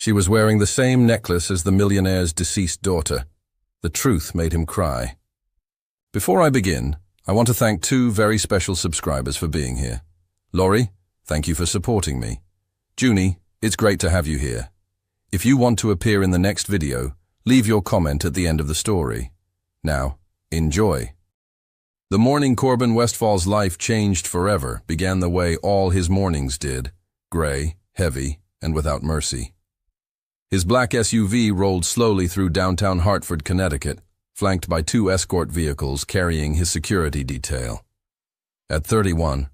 She was wearing the same necklace as the millionaire's deceased daughter. The truth made him cry. Before I begin, I want to thank two very special subscribers for being here. Laurie, thank you for supporting me. Junie, it's great to have you here. If you want to appear in the next video, leave your comment at the end of the story. Now, enjoy. The morning Corbin Westfall's life changed forever began the way all his mornings did, gray, heavy, and without mercy. His black SUV rolled slowly through downtown Hartford, Connecticut, flanked by two escort vehicles carrying his security detail. At 31,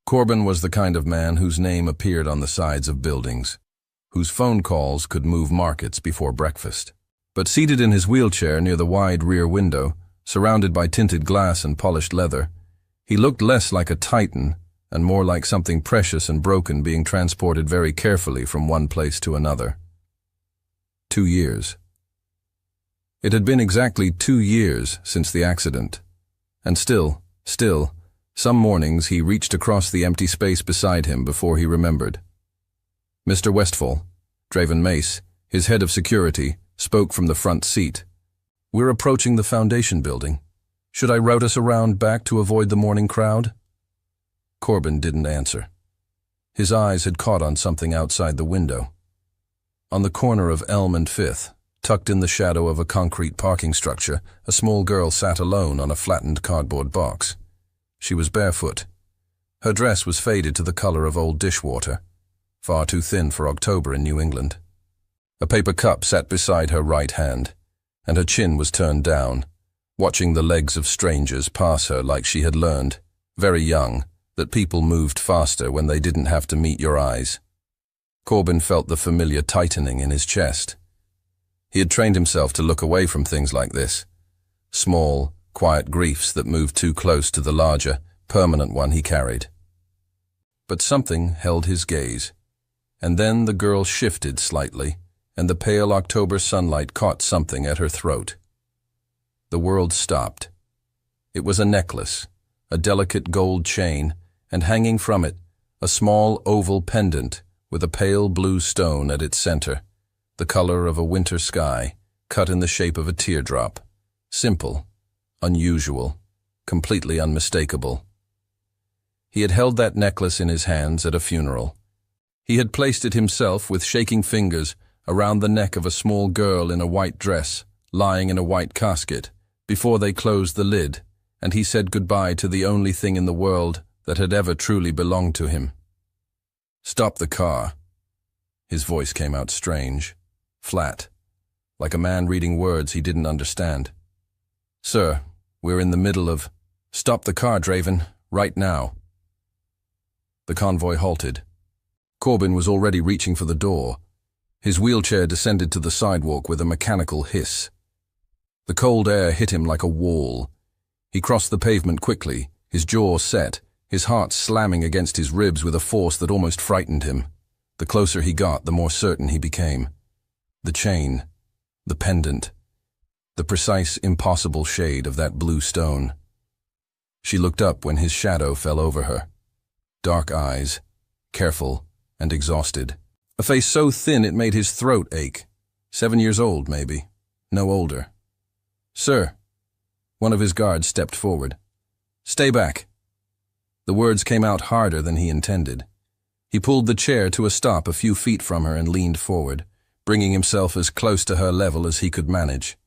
Corbin was the kind of man whose name appeared on the sides of buildings, whose phone calls could move markets before breakfast. But seated in his wheelchair near the wide rear window, surrounded by tinted glass and polished leather, he looked less like a titan and more like something precious and broken being transported very carefully from one place to another. 2 years. It had been exactly 2 years since the accident, and still, some mornings he reached across the empty space beside him before he remembered. Mr. Westfall, Draven Mace, his head of security, spoke from the front seat. "We're approaching the foundation building. Should I route us around back to avoid the morning crowd?" Corbin didn't answer. His eyes had caught on something outside the window. On the corner of Elm and Fifth, tucked in the shadow of a concrete parking structure, a small girl sat alone on a flattened cardboard box. She was barefoot. Her dress was faded to the color of old dishwater, far too thin for October in New England. A paper cup sat beside her right hand, and her chin was turned down, watching the legs of strangers pass her like she had learned, very young, that people moved faster when they didn't have to meet your eyes. Corbin felt the familiar tightening in his chest. He had trained himself to look away from things like this, small, quiet griefs that moved too close to the larger, permanent one he carried. But something held his gaze, and then the girl shifted slightly, and the pale October sunlight caught something at her throat. The world stopped. It was a necklace, a delicate gold chain, and hanging from it, a small oval pendant with a pale blue stone at its center, the color of a winter sky, cut in the shape of a teardrop. Simple, unusual, completely unmistakable. He had held that necklace in his hands at a funeral. He had placed it himself with shaking fingers around the neck of a small girl in a white dress, lying in a white casket, before they closed the lid, and he said goodbye to the only thing in the world that had ever truly belonged to him. "Stop the car." His voice came out strange, flat, like a man reading words he didn't understand. "Sir, we're in the middle of—" "Stop the car, Draven, right now." The convoy halted. Corbin was already reaching for the door. His wheelchair descended to the sidewalk with a mechanical hiss. The cold air hit him like a wall. He crossed the pavement quickly, his jaw set, his heart slamming against his ribs with a force that almost frightened him. The closer he got, the more certain he became. The chain, the pendant, the precise, impossible shade of that blue stone. She looked up when his shadow fell over her. Dark eyes, careful and exhausted. A face so thin it made his throat ache. 7 years old, maybe. No older. "Sir." One of his guards stepped forward. "Stay back." The words came out harder than he intended. He pulled the chair to a stop a few feet from her and leaned forward, bringing himself as close to her level as he could manage.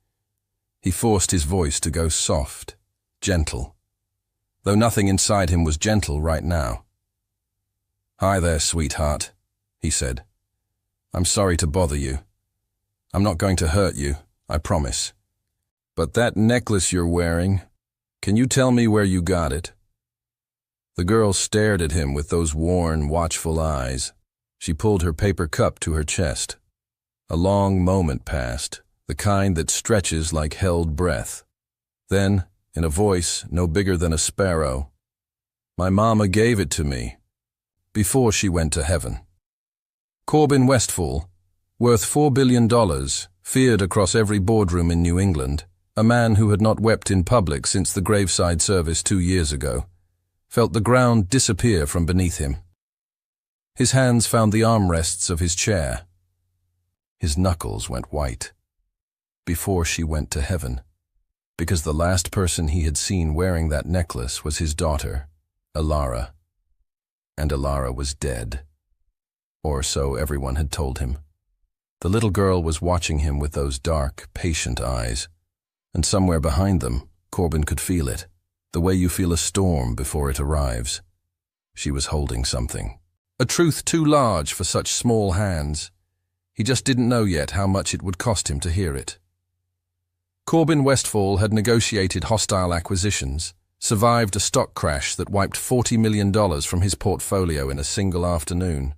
He forced his voice to go soft, gentle, though nothing inside him was gentle right now. "Hi there, sweetheart," he said. "I'm sorry to bother you. I'm not going to hurt you, I promise. But that necklace you're wearing, can you tell me where you got it?" The girl stared at him with those worn, watchful eyes. She pulled her paper cup to her chest. A long moment passed, the kind that stretches like held breath. Then, in a voice no bigger than a sparrow, "My mama gave it to me, before she went to heaven." Corbin Westfall, worth $4 billion, feared across every boardroom in New England, a man who had not wept in public since the graveside service 2 years ago, felt the ground disappear from beneath him. His hands found the armrests of his chair. His knuckles went white. Before she went to heaven, because the last person he had seen wearing that necklace was his daughter, Alara. And Alara was dead. Or so everyone had told him. The little girl was watching him with those dark, patient eyes, and somewhere behind them, Corbin could feel it, the way you feel a storm before it arrives. She was holding something. A truth too large for such small hands. He just didn't know yet how much it would cost him to hear it. Corbin Westfall had negotiated hostile acquisitions, survived a stock crash that wiped $40 million from his portfolio in a single afternoon,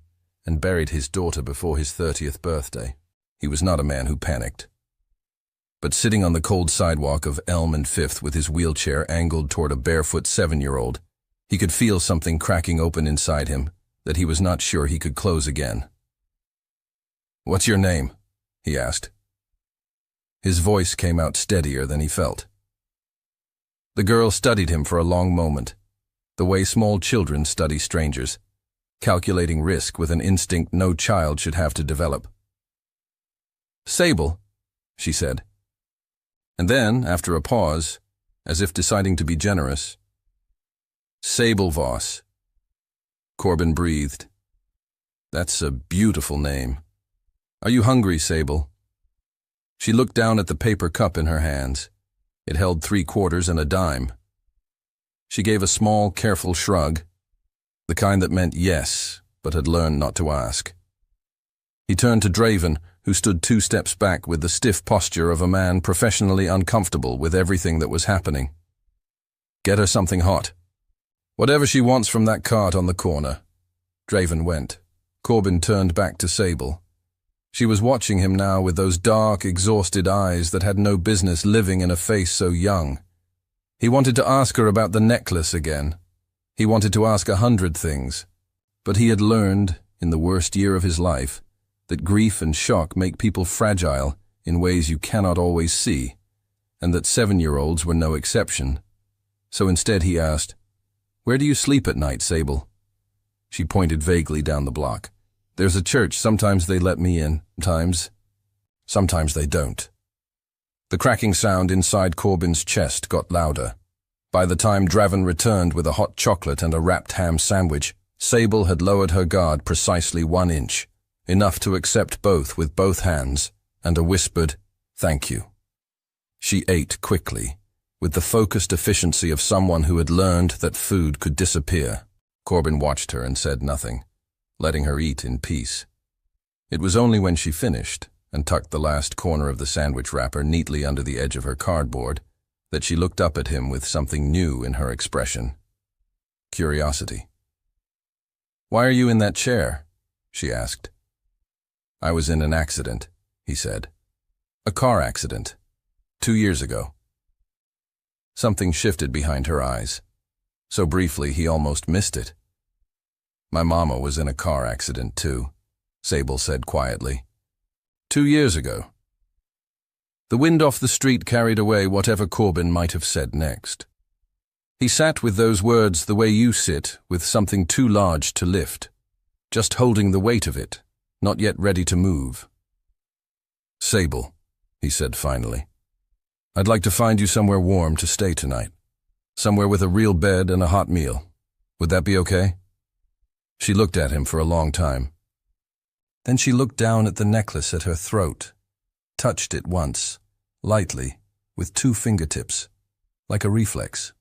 and buried his daughter before his 30th birthday. He was not a man who panicked. But sitting on the cold sidewalk of Elm and Fifth with his wheelchair angled toward a barefoot 7-year-old, he could feel something cracking open inside him that he was not sure he could close again. "What's your name?" he asked. His voice came out steadier than he felt. The girl studied him for a long moment, the way small children study strangers, calculating risk with an instinct no child should have to develop. "Sable," she said. And then, after a pause, as if deciding to be generous, "Sable Voss." Corbin breathed. "That's a beautiful name. Are you hungry, Sable?" She looked down at the paper cup in her hands. It held 3 quarters and a dime. She gave a small, careful shrug, the kind that meant yes, but had learned not to ask. He turned to Draven, who stood 2 steps back with the stiff posture of a man professionally uncomfortable with everything that was happening. "Get her something hot. Whatever she wants from that cart on the corner." Draven went. Corbin turned back to Sable. She was watching him now with those dark, exhausted eyes that had no business living in a face so young. He wanted to ask her about the necklace again. He wanted to ask 100 things. But he had learned, in the worst year of his life, that grief and shock make people fragile in ways you cannot always see, and that 7-year-olds were no exception. So instead he asked, "Where do you sleep at night, Sable?" She pointed vaguely down the block. "There's a church. Sometimes they let me in. Sometimes they don't." The cracking sound inside Corbin's chest got louder. By the time Draven returned with a hot chocolate and a wrapped ham sandwich, Sable had lowered her guard precisely 1 inch, enough to accept both with both hands, and a whispered, "Thank you." She ate quickly, with the focused efficiency of someone who had learned that food could disappear. Corbin watched her and said nothing, letting her eat in peace. It was only when she finished, and tucked the last corner of the sandwich wrapper neatly under the edge of her cardboard, that she looked up at him with something new in her expression. Curiosity. "Why are you in that chair?" she asked. "I was in an accident," he said. "A car accident. 2 years ago." Something shifted behind her eyes. So briefly he almost missed it. "My mama was in a car accident too," Sable said quietly. 2 years ago." The wind off the street carried away whatever Corbin might have said next. He sat with those words the way you sit with something too large to lift, just holding the weight of it, not yet ready to move. "Sable," he said finally, "I'd like to find you somewhere warm to stay tonight. Somewhere with a real bed and a hot meal. Would that be okay?" She looked at him for a long time. Then she looked down at the necklace at her throat, touched it once, lightly, with 2 fingertips, like a reflex.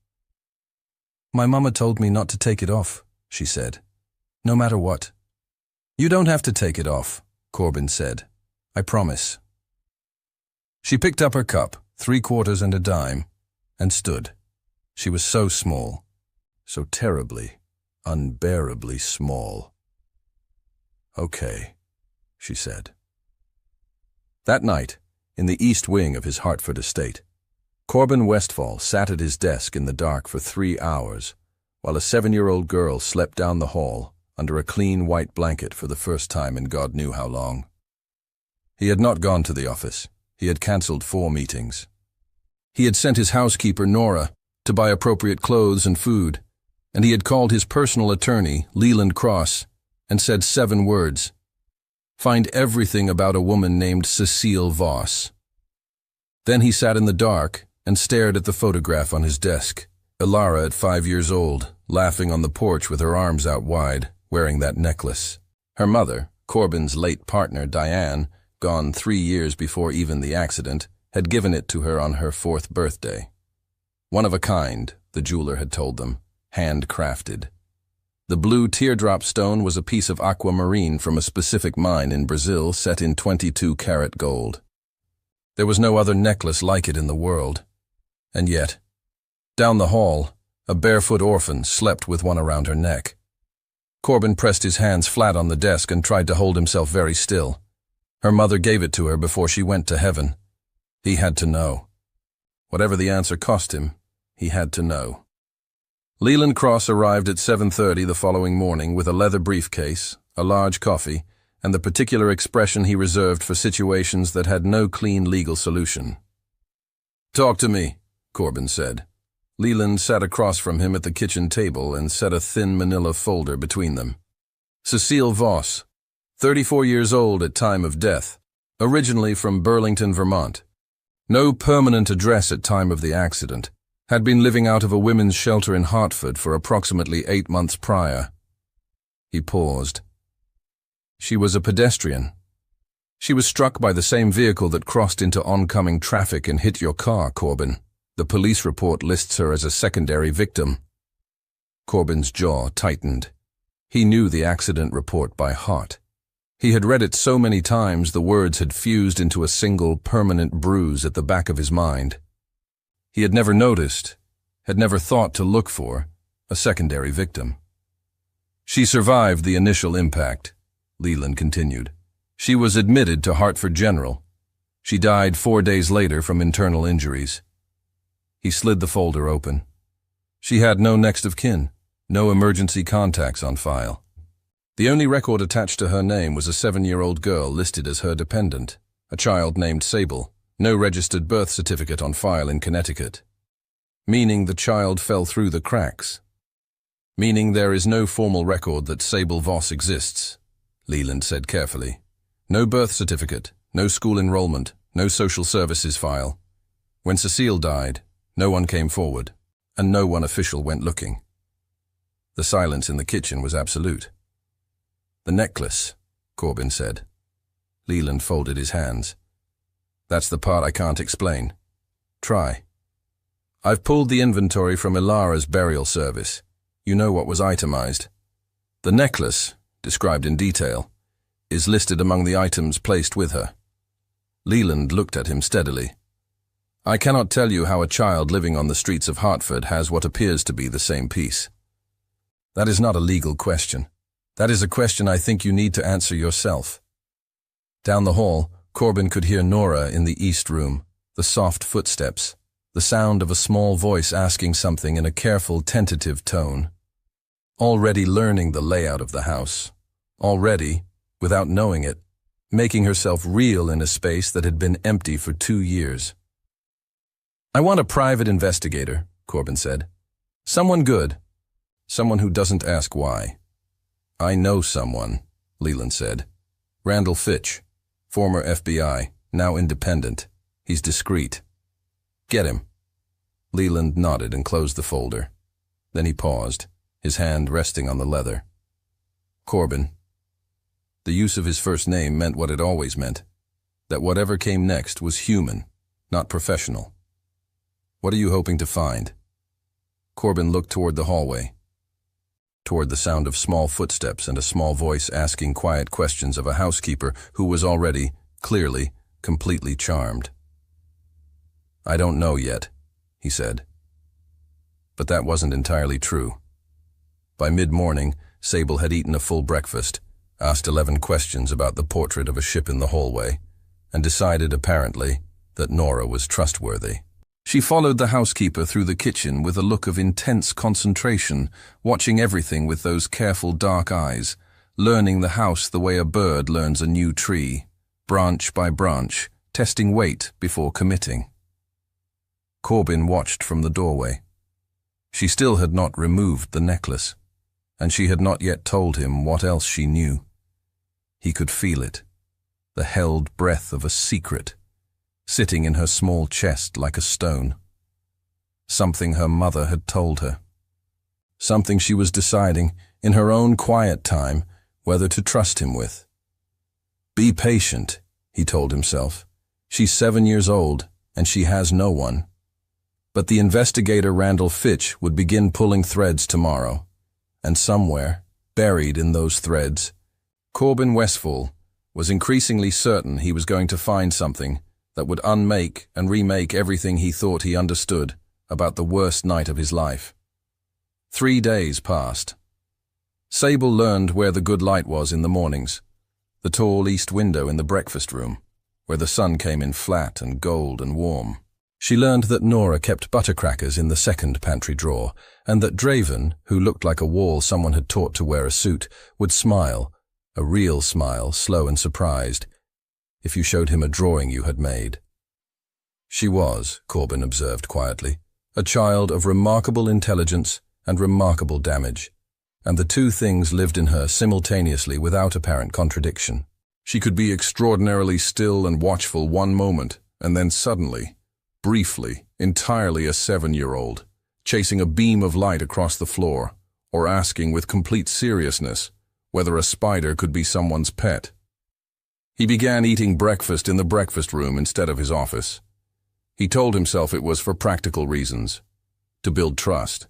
"My mama told me not to take it off," she said, "no matter what." "You don't have to take it off," Corbin said. "I promise." She picked up her cup, 3 quarters and a dime, and stood. She was so small, so terribly, unbearably small. "Okay," she said. That night, in the east wing of his Hartford estate, Corbin Westfall sat at his desk in the dark for 3 hours, while a 7-year-old girl slept down the hall under a clean white blanket for the first time in God knew how long. He had not gone to the office. He had cancelled 4 meetings. He had sent his housekeeper, Nora, to buy appropriate clothes and food, and he had called his personal attorney, Leland Cross, and said 7 words. Find everything about a woman named Cecile Voss. Then he sat in the dark and stared at the photograph on his desk. Ilara at 5 years old, laughing on the porch with her arms out wide, wearing that necklace. Her mother, Corbin's late partner Diane, gone 3 years before even the accident, had given it to her on her 4th birthday. One of a kind, the jeweler had told them, handcrafted. The blue teardrop stone was a piece of aquamarine from a specific mine in Brazil set in 22-karat gold. There was no other necklace like it in the world. And yet, down the hall, a barefoot orphan slept with one around her neck. Corbin pressed his hands flat on the desk and tried to hold himself very still. Her mother gave it to her before she went to heaven. He had to know. Whatever the answer cost him, he had to know. Leland Cross arrived at 7:30 the following morning with a leather briefcase, a large coffee, and the particular expression he reserved for situations that had no clean legal solution. "Talk to me," Corbin said. Leland sat across from him at the kitchen table and set a thin manila folder between them. Cecile Voss, 34 years old at time of death, originally from Burlington, Vermont. No permanent address at time of the accident. Had been living out of a women's shelter in Hartford for approximately 8 months prior. He paused. She was a pedestrian. She was struck by the same vehicle that crossed into oncoming traffic and hit your car, Corbin. The police report lists her as a secondary victim. Corbin's jaw tightened. He knew the accident report by heart. He had read it so many times the words had fused into a single permanent bruise at the back of his mind. He had never noticed, had never thought to look for, a secondary victim. She survived the initial impact, Leland continued. She was admitted to Hartford General. She died 4 days later from internal injuries. He slid the folder open. She had no next of kin, no emergency contacts on file. The only record attached to her name was a 7-year-old girl listed as her dependent, a child named Sable. No registered birth certificate on file in Connecticut. Meaning the child fell through the cracks. Meaning there is no formal record that Sable Voss exists, Leland said carefully. No birth certificate, no school enrollment, no social services file. When Cecile died, no one came forward, and no one official went looking. The silence in the kitchen was absolute. "The necklace," Corbin said. Leland folded his hands. "That's the part I can't explain. Try. I've pulled the inventory from Ilara's burial service. You know what was itemized. The necklace, described in detail, is listed among the items placed with her." Leland looked at him steadily. "I cannot tell you how a child living on the streets of Hartford has what appears to be the same piece. That is not a legal question. That is a question I think you need to answer yourself." Down the hall, Corbin could hear Nora in the east room, the soft footsteps, the sound of a small voice asking something in a careful, tentative tone. Already learning the layout of the house. Already, without knowing it, making herself real in a space that had been empty for 2 years. "I want a private investigator," Corbin said. "Someone good. Someone who doesn't ask why." "I know someone," Leland said. "Randall Fitch. Former FBI, now independent. He's discreet. Get him." Leland nodded and closed the folder. Then he paused, his hand resting on the leather. "Corbin." The use of his first name meant what it always meant, that whatever came next was human, not professional. "What are you hoping to find?" Corbin looked toward the hallway, toward the sound of small footsteps and a small voice asking quiet questions of a housekeeper who was already, clearly, completely charmed. "I don't know yet," he said. But that wasn't entirely true. By mid-morning, Sable had eaten a full breakfast, asked 11 questions about the portrait of a ship in the hallway, and decided, apparently, that Nora was trustworthy. She followed the housekeeper through the kitchen with a look of intense concentration, watching everything with those careful dark eyes, learning the house the way a bird learns a new tree, branch by branch, testing weight before committing. Corbin watched from the doorway. She still had not removed the necklace, and she had not yet told him what else she knew. He could feel it, the held breath of a secret, sitting in her small chest like a stone. Something her mother had told her. Something she was deciding, in her own quiet time, whether to trust him with. Be patient, he told himself. She's 7 years old, and she has no one. But the investigator Randall Fitch would begin pulling threads tomorrow. And somewhere, buried in those threads, Corbin Westfall was increasingly certain he was going to find something that would unmake and remake everything he thought he understood about the worst night of his life. 3 days passed. Sable learned where the good light was in the mornings, the tall east window in the breakfast room, where the sun came in flat and gold and warm. She learned that Nora kept buttercrackers in the second pantry drawer, and that Draven, who looked like a wall someone had taught to wear a suit, would smile, a real smile, slow and surprised, if you showed him a drawing you had made. She was, Corbin observed quietly, a child of remarkable intelligence and remarkable damage, and the two things lived in her simultaneously without apparent contradiction. She could be extraordinarily still and watchful one moment, and then suddenly, briefly, entirely a 7-year-old, chasing a beam of light across the floor, or asking with complete seriousness whether a spider could be someone's pet. He began eating breakfast in the breakfast room instead of his office. He told himself it was for practical reasons, to build trust,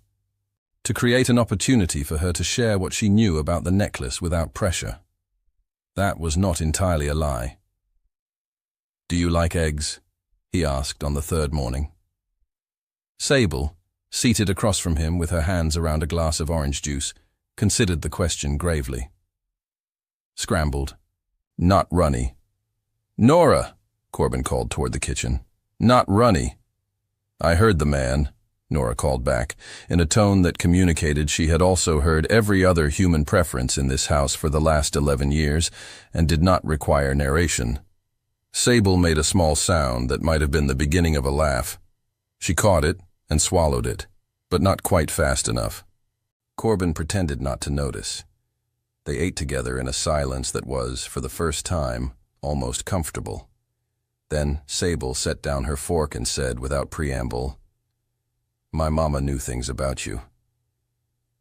to create an opportunity for her to share what she knew about the necklace without pressure. That was not entirely a lie. "Do you like eggs?" he asked on the third morning. Sable, seated across from him with her hands around a glass of orange juice, considered the question gravely. Scrambled. "Not runny." "Nora," Corbin called toward the kitchen. "Not runny." "I heard the man," Nora called back, in a tone that communicated she had also heard every other human preference in this house for the last 11 years and did not require narration. Sable made a small sound that might have been the beginning of a laugh. She caught it and swallowed it, but not quite fast enough. Corbin pretended not to notice. They ate together in a silence that was, for the first time, almost comfortable. Then Sable set down her fork and said, without preamble, "My mama knew things about you."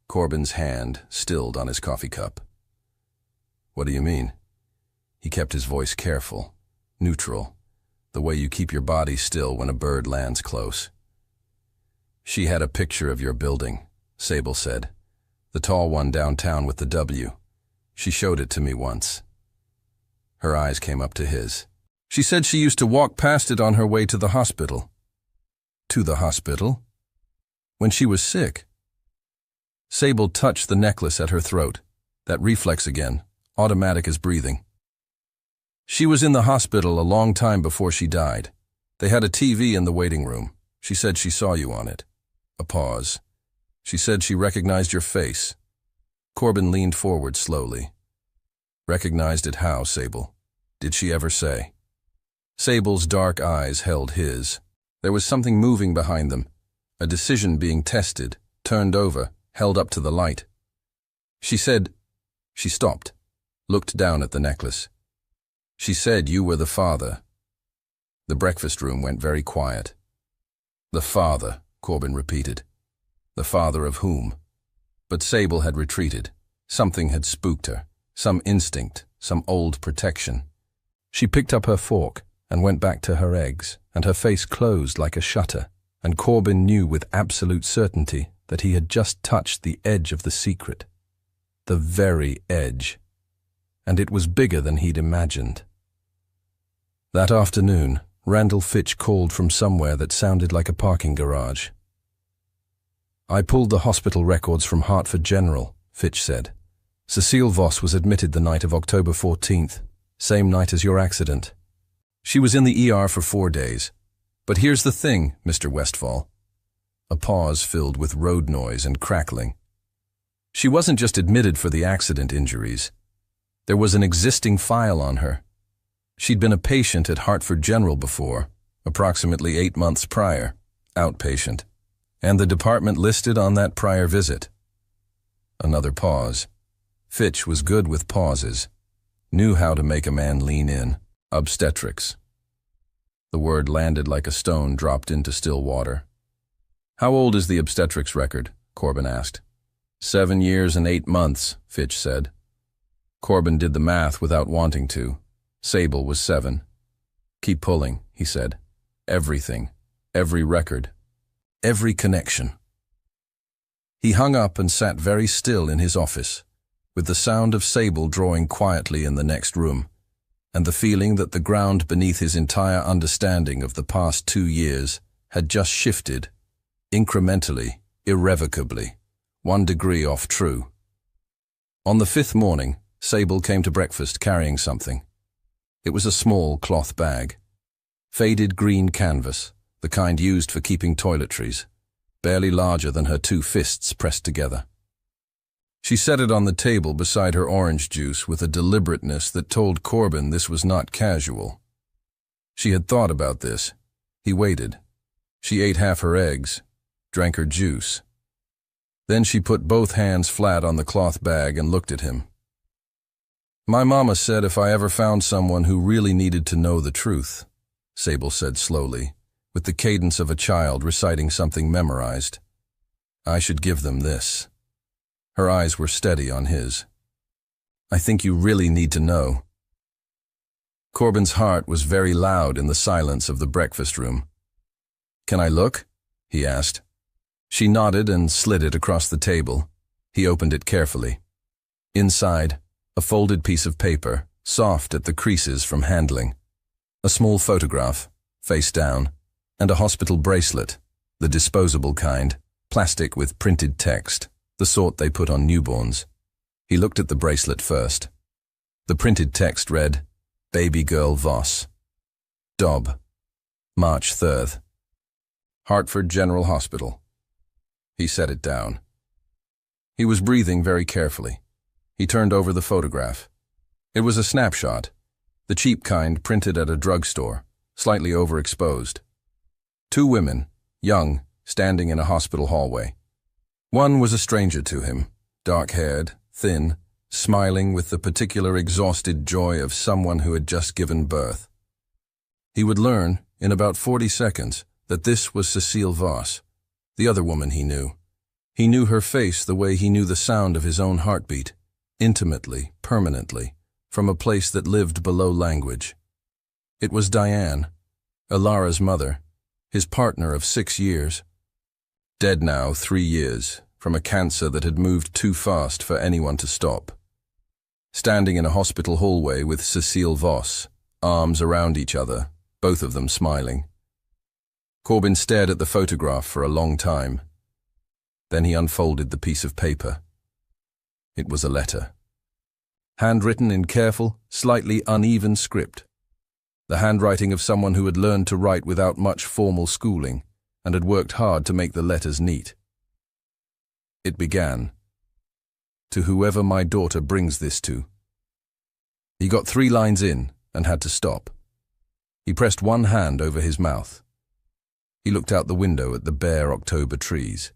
Corbin's hand stilled on his coffee cup. "What do you mean?" He kept his voice careful, neutral, the way you keep your body still when a bird lands close. "She had a picture of your building," Sable said. "The tall one downtown with the W. She showed it to me once." Her eyes came up to his. "She said she used to walk past it on her way to the hospital." "To the hospital? When she was sick?" Sable touched the necklace at her throat, that reflex again, automatic as breathing. "She was in the hospital a long time before she died. They had a TV in the waiting room. She said she saw you on it." A pause. "She said she recognized your face." Corbin leaned forward slowly. "Recognized it how, Sable? Did she ever say?" Sable's dark eyes held his. There was something moving behind them, a decision being tested, turned over, held up to the light. "She said—" She stopped, looked down at the necklace. "She said you were the father." The breakfast room went very quiet. "The father," Corbin repeated. "The father of whom?" But Sable had retreated. Something had spooked her, some instinct, some old protection. She picked up her fork and went back to her eggs, and her face closed like a shutter, and Corbin knew with absolute certainty that he had just touched the edge of the secret. The very edge. And it was bigger than he'd imagined. That afternoon, Randall Fitch called from somewhere that sounded like a parking garage. "I pulled the hospital records from Hartford General," Fitch said. "Cecile Voss was admitted the night of October 14th, same night as your accident. She was in the ER for 4 days. But here's the thing, Mr. Westfall." A pause filled with road noise and crackling. "She wasn't just admitted for the accident injuries. There was an existing file on her. She'd been a patient at Hartford General before, approximately 8 months prior, outpatient. And the department listed on that prior visit." Another pause. Fitch was good with pauses. knew how to make a man lean in. Obstetrics. The word landed like a stone dropped into still water. How old is the obstetrics record? Corbin asked. 7 years and 8 months, Fitch said. Corbin did the math without wanting to. Sable was 7. Keep pulling, he said. Everything. Every record. Every connection. He hung up and sat very still in his office, with the sound of Sable drawing quietly in the next room, and the feeling that the ground beneath his entire understanding of the past 2 years had just shifted, incrementally, irrevocably, 1 degree off true. On the 5th morning, Sable came to breakfast carrying something. It was a small cloth bag. Faded green canvas, the kind used for keeping toiletries, barely larger than her 2 fists pressed together. She set it on the table beside her orange juice with a deliberateness that told Corbin this was not casual. She had thought about this. He waited. She ate half her eggs, drank her juice. Then she put both hands flat on the cloth bag and looked at him. "My mama said if I ever found someone who really needed to know the truth," Sable said slowly, with the cadence of a child reciting something memorized, "I should give them this." Her eyes were steady on his. "I think you really need to know." Corbin's heart was very loud in the silence of the breakfast room. "Can I look?" he asked. She nodded and slid it across the table. He opened it carefully. Inside, a folded piece of paper, soft at the creases from handling. A small photograph, face down, and a hospital bracelet, the disposable kind, plastic with printed text, the sort they put on newborns. He looked at the bracelet first. The printed text read, "Baby girl Voss. Dobb. March 3rd. Hartford General Hospital." He set it down. He was breathing very carefully. He turned over the photograph. It was a snapshot, the cheap kind printed at a drugstore, slightly overexposed. 2 women, young, standing in a hospital hallway. One was a stranger to him, dark-haired, thin, smiling with the particular exhausted joy of someone who had just given birth. He would learn, in about 40 seconds, that this was Cecile Voss, the other woman he knew. He knew her face the way he knew the sound of his own heartbeat, intimately, permanently, from a place that lived below language. It was Diane, Alara's mother, his partner of 6 years. Dead now 3 years, from a cancer that had moved too fast for anyone to stop. Standing in a hospital hallway with Cecile Voss, arms around each other, both of them smiling. Corbin stared at the photograph for a long time. Then he unfolded the piece of paper. It was a letter. Handwritten in careful, slightly uneven script. The handwriting of someone who had learned to write without much formal schooling and had worked hard to make the letters neat. It began, "To whoever my daughter brings this to." He got 3 lines in and had to stop. He pressed one hand over his mouth. He looked out the window at the bare October trees.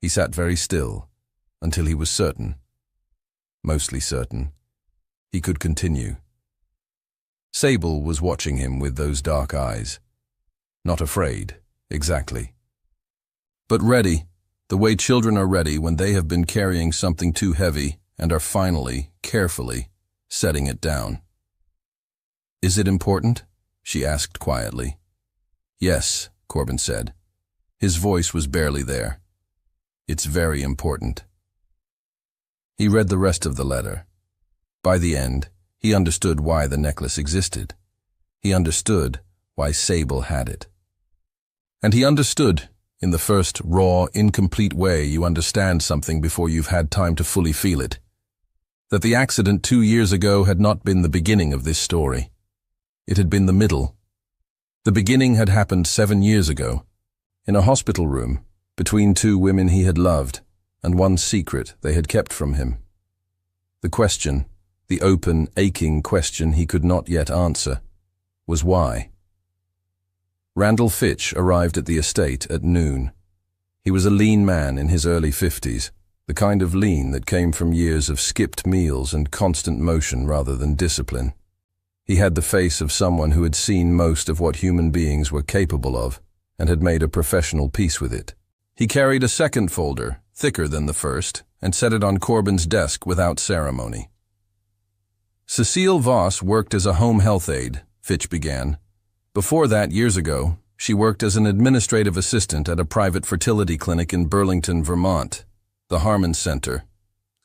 He sat very still until he was certain, mostly certain, he could continue. Sable was watching him with those dark eyes. Not afraid, exactly. But ready, the way children are ready when they have been carrying something too heavy and are finally, carefully, setting it down. "Is it important?" she asked quietly. "Yes," Corbin said. His voice was barely there. "It's very important." He read the rest of the letter. By the end, he understood why the necklace existed. He understood why Sable had it. And he understood, in the first raw, incomplete way you understand something before you've had time to fully feel it, that the accident 2 years ago had not been the beginning of this story. It had been the middle. The beginning had happened 7 years ago, in a hospital room, between 2 women he had loved, and one secret they had kept from him. The question, the open, aching question he could not yet answer, was why. Randall Fitch arrived at the estate at noon. He was a lean man in his early 50s, the kind of lean that came from years of skipped meals and constant motion rather than discipline. He had the face of someone who had seen most of what human beings were capable of and had made a professional peace with it. He carried a second folder, thicker than the first, and set it on Corbin's desk without ceremony. Cecile Voss worked as a home health aide, Fitch began. Before that, years ago, she worked as an administrative assistant at a private fertility clinic in Burlington, Vermont, the Harmon Center.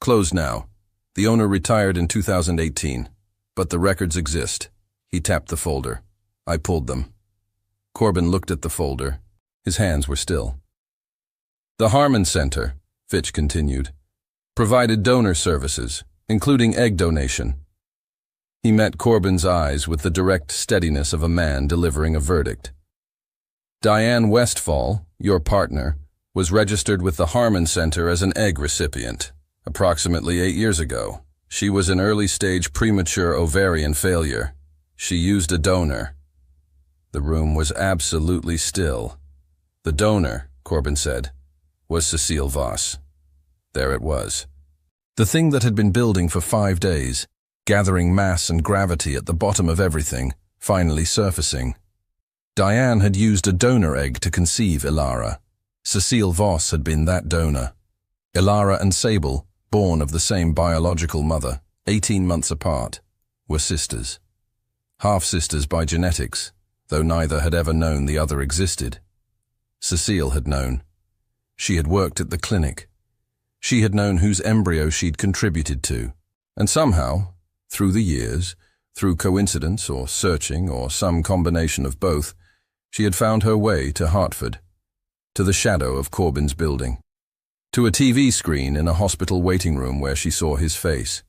Closed now. The owner retired in 2018. But the records exist. He tapped the folder. I pulled them. Corbin looked at the folder. His hands were still. The Harmon Center, Fitch continued, provided donor services, including egg donation. He met Corbin's eyes with the direct steadiness of a man delivering a verdict. Diane Westfall, your partner, was registered with the Harmon Center as an egg recipient. Approximately 8 years ago, she was in early-stage premature ovarian failure. She used a donor. The room was absolutely still. The donor, Corbin said, was Cecile Voss. There it was. The thing that had been building for 5 days, gathering mass and gravity at the bottom of everything, finally surfacing. Diane had used a donor egg to conceive Ilara. Cecile Voss had been that donor. Ilara and Sable, born of the same biological mother, 18 months apart, were sisters. Half-sisters by genetics, though neither had ever known the other existed. Cecile had known. She had worked at the clinic. She had known whose embryo she'd contributed to. And somehow, through the years, through coincidence or searching or some combination of both, she had found her way to Hartford, to the shadow of Corbin's building, to a TV screen in a hospital waiting room where she saw his face.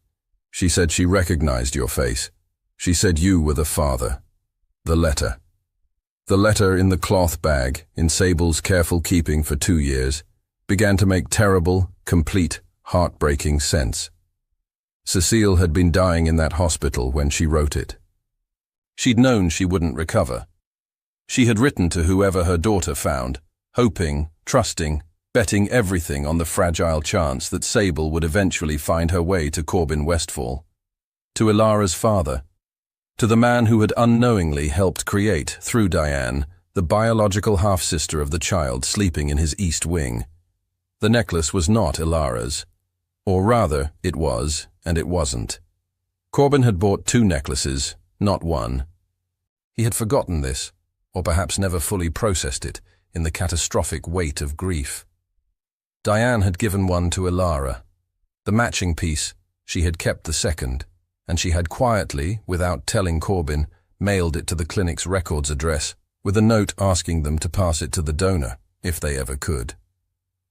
She said she recognized your face. She said you were the father. The letter. The letter in the cloth bag, in Sable's careful keeping for 2 years, began to make terrible, complete, heartbreaking sense. Cecile had been dying in that hospital when she wrote it. She'd known she wouldn't recover. She had written to whoever her daughter found, hoping, trusting, betting everything on the fragile chance that Sable would eventually find her way to Corbin Westfall, to Ilara's father, to the man who had unknowingly helped create, through Diane, the biological half-sister of the child sleeping in his east wing. The necklace was not Ilara's. Or rather, it was, and it wasn't. Corbin had bought 2 necklaces, not one. He had forgotten this, or perhaps never fully processed it, in the catastrophic weight of grief. Diane had given one to Ilara. The matching piece, she had kept the second, and she had quietly, without telling Corbin, mailed it to the clinic's records address, with a note asking them to pass it to the donor, if they ever could.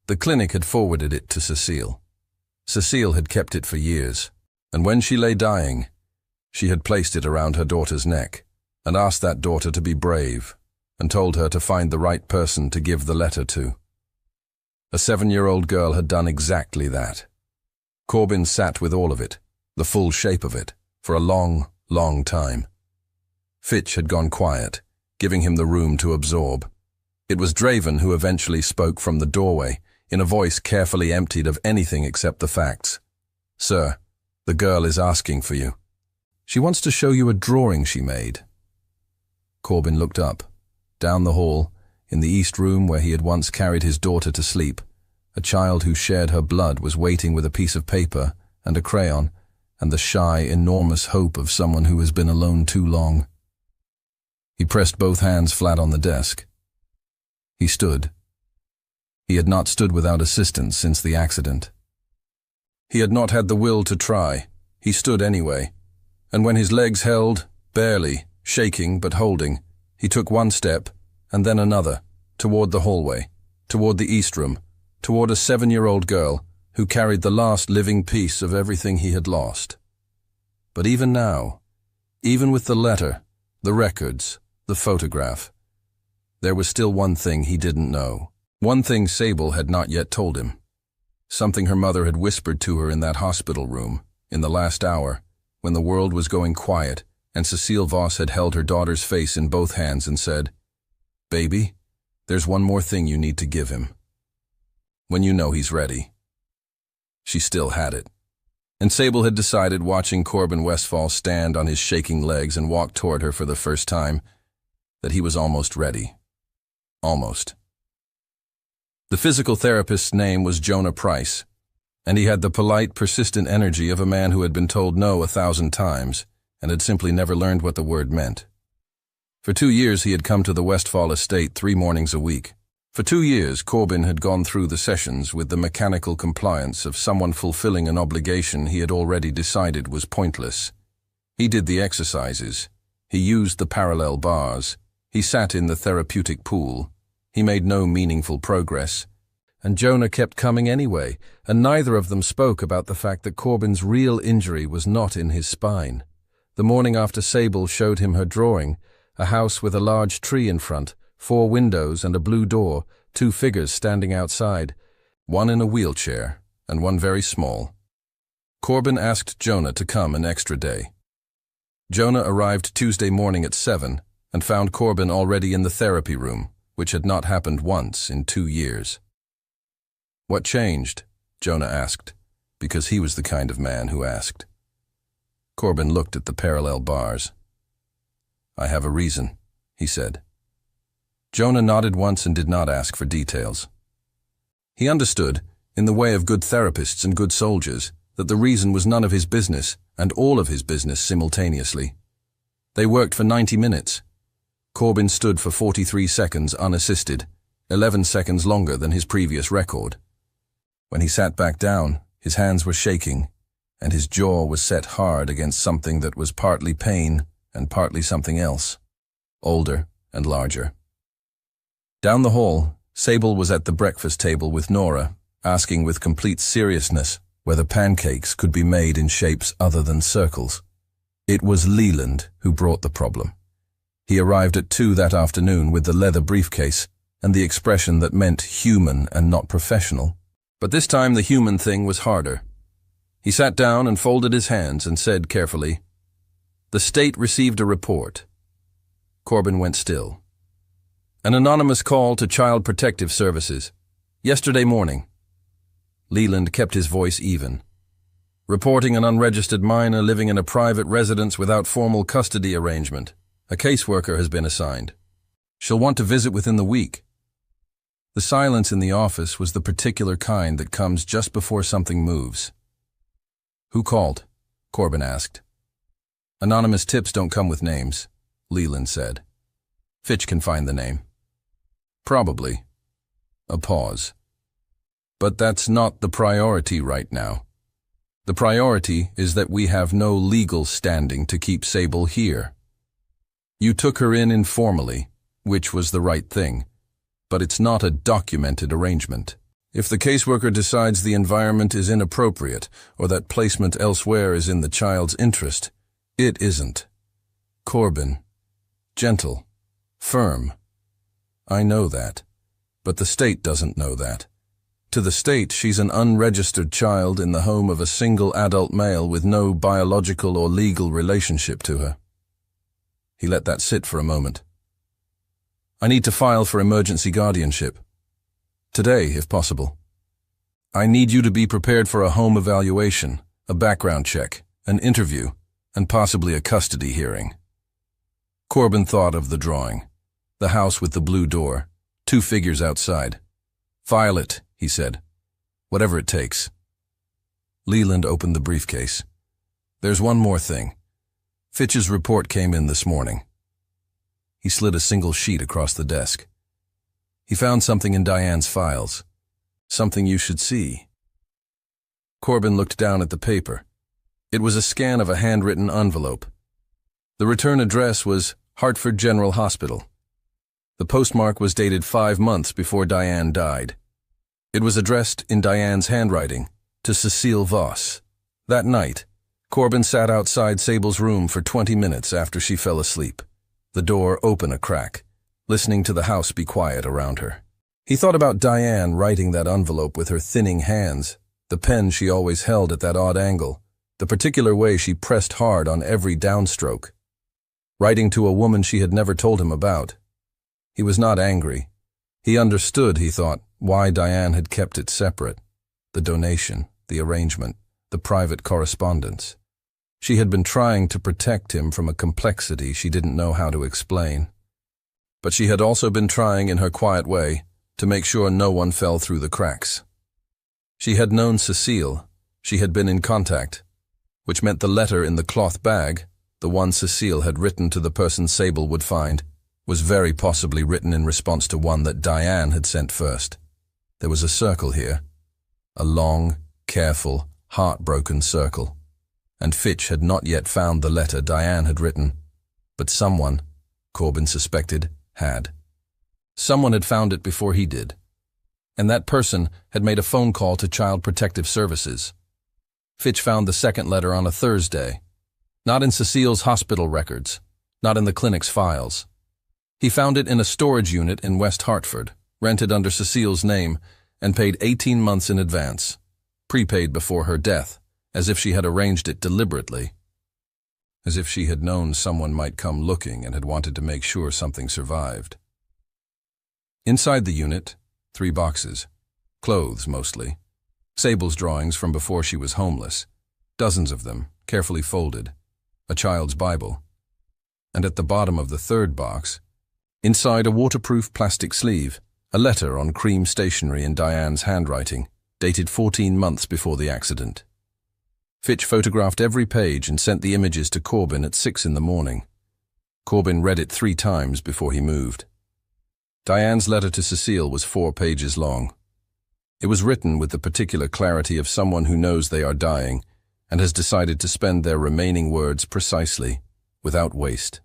The clinic had forwarded it to Cecile. Cecile had kept it for years, and when she lay dying, she had placed it around her daughter's neck, and asked that daughter to be brave, and told her to find the right person to give the letter to. A 7-year-old girl had done exactly that. Corbin sat with all of it, the full shape of it, for a long, long time. Fitch had gone quiet, giving him the room to absorb. It was Draven who eventually spoke from the doorway, in a voice carefully emptied of anything except the facts. "Sir, the girl is asking for you. She wants to show you a drawing she made." Corbin looked up. Down the hall, in the east room where he had once carried his daughter to sleep, a child who shared her blood was waiting with a piece of paper and a crayon and the shy, enormous hope of someone who has been alone too long. He pressed both hands flat on the desk. He stood. He had not stood without assistance since the accident. He had not had the will to try. He stood anyway. And when his legs held, barely, shaking but holding, he took one step, and then another, toward the hallway, toward the east room, toward a 7-year-old girl who carried the last living piece of everything he had lost. But even now, even with the letter, the records, the photograph, there was still one thing he didn't know. One thing Sable had not yet told him. Something her mother had whispered to her in that hospital room, in the last hour, when the world was going quiet, and Cecile Voss had held her daughter's face in both hands and said, "Baby, there's one more thing you need to give him. When you know he's ready." She still had it. And Sable had decided, watching Corbin Westfall stand on his shaking legs and walk toward her for the first time, that he was almost ready. Almost. The physical therapist's name was Jonah Price, and he had the polite, persistent energy of a man who had been told no 1,000 times and had simply never learned what the word meant. For 2 years he had come to the Westfall estate 3 mornings a week. For 2 years, Corbin had gone through the sessions with the mechanical compliance of someone fulfilling an obligation he had already decided was pointless. He did the exercises. He used the parallel bars. He sat in the therapeutic pool. He made no meaningful progress. And Jonah kept coming anyway, and neither of them spoke about the fact that Corbin's real injury was not in his spine. The morning after Sable showed him her drawing, a house with a large tree in front, 4 windows and a blue door, 2 figures standing outside, one in a wheelchair and one very small. Corbin asked Jonah to come an extra day. Jonah arrived Tuesday morning at 7 and found Corbin already in the therapy room, which had not happened once in 2 years. "What changed?" Jonah asked, because he was the kind of man who asked. Corbin looked at the parallel bars. "I have a reason," he said. Jonah nodded once and did not ask for details. He understood, in the way of good therapists and good soldiers, that the reason was none of his business and all of his business simultaneously. They worked for 90 minutes. Corbin stood for 43 seconds unassisted, 11 seconds longer than his previous record. When he sat back down, his hands were shaking, and his jaw was set hard against something that was partly pain and partly something else, older and larger. Down the hall, Sable was at the breakfast table with Nora, asking with complete seriousness whether pancakes could be made in shapes other than circles. It was Leland who brought the problem. He arrived at 2 that afternoon with the leather briefcase and the expression that meant human and not professional. But this time the human thing was harder. He sat down and folded his hands and said carefully, "The state received a report." Corbin went still. "An anonymous call to Child Protective Services. Yesterday morning." Leland kept his voice even. "Reporting an unregistered minor living in a private residence without formal custody arrangement. A caseworker has been assigned. She'll want to visit within the week." The silence in the office was the particular kind that comes just before something moves. "Who called?" Corbin asked. "Anonymous tips don't come with names," Leland said. "Fitch can find the name." "Probably." A pause. "But that's not the priority right now. The priority is that we have no legal standing to keep Sable here. You took her in informally, which was the right thing, but it's not a documented arrangement. If the caseworker decides the environment is inappropriate or that placement elsewhere is in the child's interest, it isn't. Corbin, gentle, firm. I know that, but the state doesn't know that. To the state, she's an unregistered child in the home of a single adult male with no biological or legal relationship to her." He let that sit for a moment. "I need to file for emergency guardianship. Today, if possible. I need you to be prepared for a home evaluation, a background check, an interview, and possibly a custody hearing." Corbin thought of the drawing. The house with the blue door, 2 figures outside. "File it," he said. "Whatever it takes." Leland opened the briefcase. "There's one more thing. Fitch's report came in this morning." He slid a single sheet across the desk. "He found something in Diane's files. Something you should see." Corbin looked down at the paper. It was a scan of a handwritten envelope. The return address was Hartford General Hospital. The postmark was dated 5 months before Diane died. It was addressed in Diane's handwriting to Cecile Voss. That night, Corbin sat outside Sable's room for 20 minutes after she fell asleep, the door open a crack, listening to the house be quiet around her. He thought about Diane writing that envelope with her thinning hands, the pen she always held at that odd angle, the particular way she pressed hard on every downstroke. Writing to a woman she had never told him about. He was not angry. He understood, he thought, why Diane had kept it separate. The donation, the arrangement, the private correspondence. She had been trying to protect him from a complexity she didn't know how to explain. But she had also been trying in her quiet way to make sure no one fell through the cracks. She had known Cecile. She had been in contact, which meant the letter in the cloth bag, the one Cecile had written to the person Sable would find, was very possibly written in response to one that Diane had sent first. There was a circle here, a long, careful, heartbroken circle, and Fitch had not yet found the letter Diane had written, but someone, Corbin suspected, had. Someone had found it before he did, and that person had made a phone call to Child Protective Services. Fitch found the second letter on a Thursday, not in Cecile's hospital records, not in the clinic's files. He found it in a storage unit in West Hartford, rented under Cecile's name, and paid 18 months in advance, prepaid before her death, as if she had arranged it deliberately, as if she had known someone might come looking and had wanted to make sure something survived. Inside the unit, 3 boxes, clothes mostly, Sable's drawings from before she was homeless, dozens of them, carefully folded, a child's Bible, and at the bottom of the third box, inside a waterproof plastic sleeve, a letter on cream stationery in Diane's handwriting, dated 14 months before the accident. Fitch photographed every page and sent the images to Corbin at 6 in the morning. Corbin read it 3 times before he moved. Diane's letter to Cecile was 4 pages long. It was written with the particular clarity of someone who knows they are dying and has decided to spend their remaining words precisely, without waste.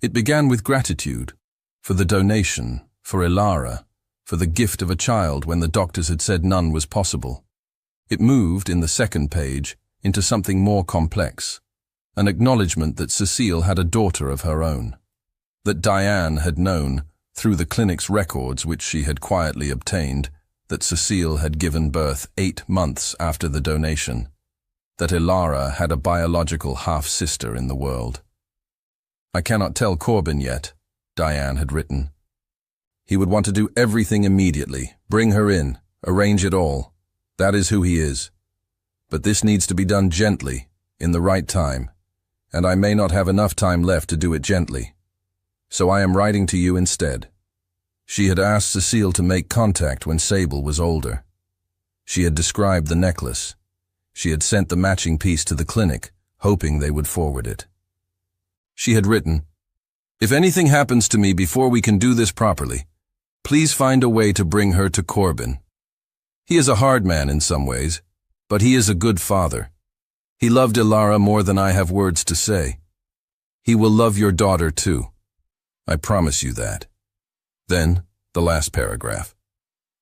It began with gratitude for the donation, for Ilara, for the gift of a child when the doctors had said none was possible. It moved, in the second page, into something more complex, an acknowledgement that Cecile had a daughter of her own, that Diane had known, through the clinic's records which she had quietly obtained, that Cecile had given birth 8 months after the donation, that Ilara had a biological half-sister in the world. "I cannot tell Corbin yet," Diane had written. "He would want to do everything immediately, bring her in, arrange it all. That is who he is. But this needs to be done gently, in the right time, and I may not have enough time left to do it gently. So I am writing to you instead." She had asked Cecile to make contact when Sable was older. She had described the necklace. She had sent the matching piece to the clinic, hoping they would forward it. She had written, "If anything happens to me before we can do this properly, please find a way to bring her to Corbin. He is a hard man in some ways, but he is a good father. He loved Ilara more than I have words to say. He will love your daughter too. I promise you that." Then, the last paragraph.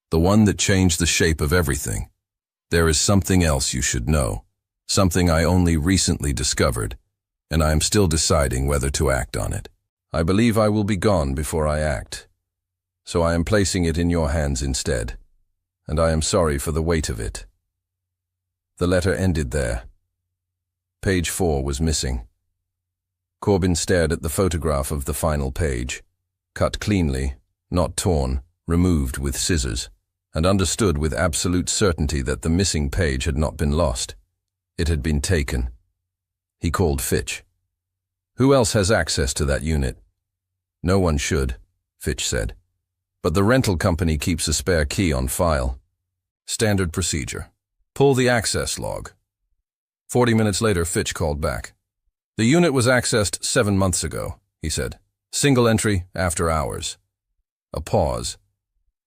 The one that changed the shape of everything. "There is something else you should know, something I only recently discovered, and I am still deciding whether to act on it. I believe I will be gone before I act, so I am placing it in your hands instead, and I am sorry for the weight of it." The letter ended there. Page 4 was missing. Corbin stared at the photograph of the final page, cut cleanly, not torn, removed with scissors, and understood with absolute certainty that the missing page had not been lost. It had been taken. He called Fitch. "Who else has access to that unit?" "No one should," Fitch said. "But the rental company keeps a spare key on file. Standard procedure. Pull the access log." 40 minutes later, Fitch called back. "The unit was accessed 7 months ago," he said. "Single entry, after hours." A pause.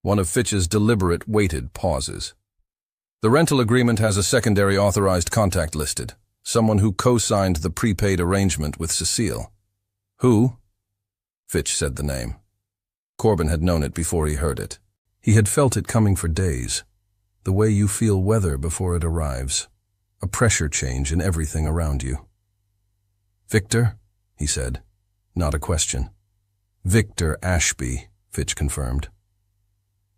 One of Fitch's deliberate, weighted pauses. "The rental agreement has a secondary authorized contact listed, someone who co-signed the prepaid arrangement with Cecile." "Who?" Fitch said the name. Corbin had known it before he heard it. He had felt it coming for days, the way you feel weather before it arrives, a pressure change in everything around you. "Victor," he said, not a question. "Victor Ashby," Fitch confirmed.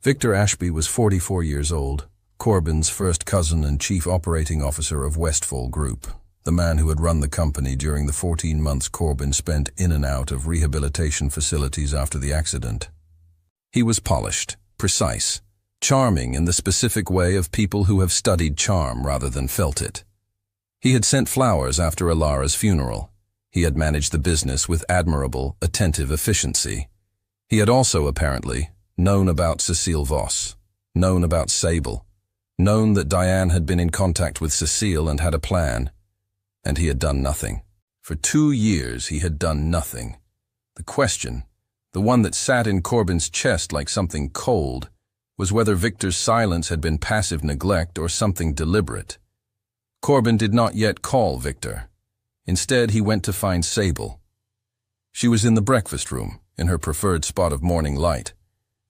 Victor Ashby was 44 years old, Corbin's first cousin and chief operating officer of Westfall Group, the man who had run the company during the 14 months Corbin spent in and out of rehabilitation facilities after the accident. He was polished, precise, charming in the specific way of people who have studied charm rather than felt it. He had sent flowers after Alara's funeral. He had managed the business with admirable, attentive efficiency. He had also, apparently, known about Cecile Voss, known about Sable, known that Diane had been in contact with Cecile and had a plan, and he had done nothing. For 2 years he had done nothing. The question, the one that sat in Corbin's chest like something cold, was whether Victor's silence had been passive neglect or something deliberate. Corbin did not yet call Victor. Instead, he went to find Sable. She was in the breakfast room, in her preferred spot of morning light,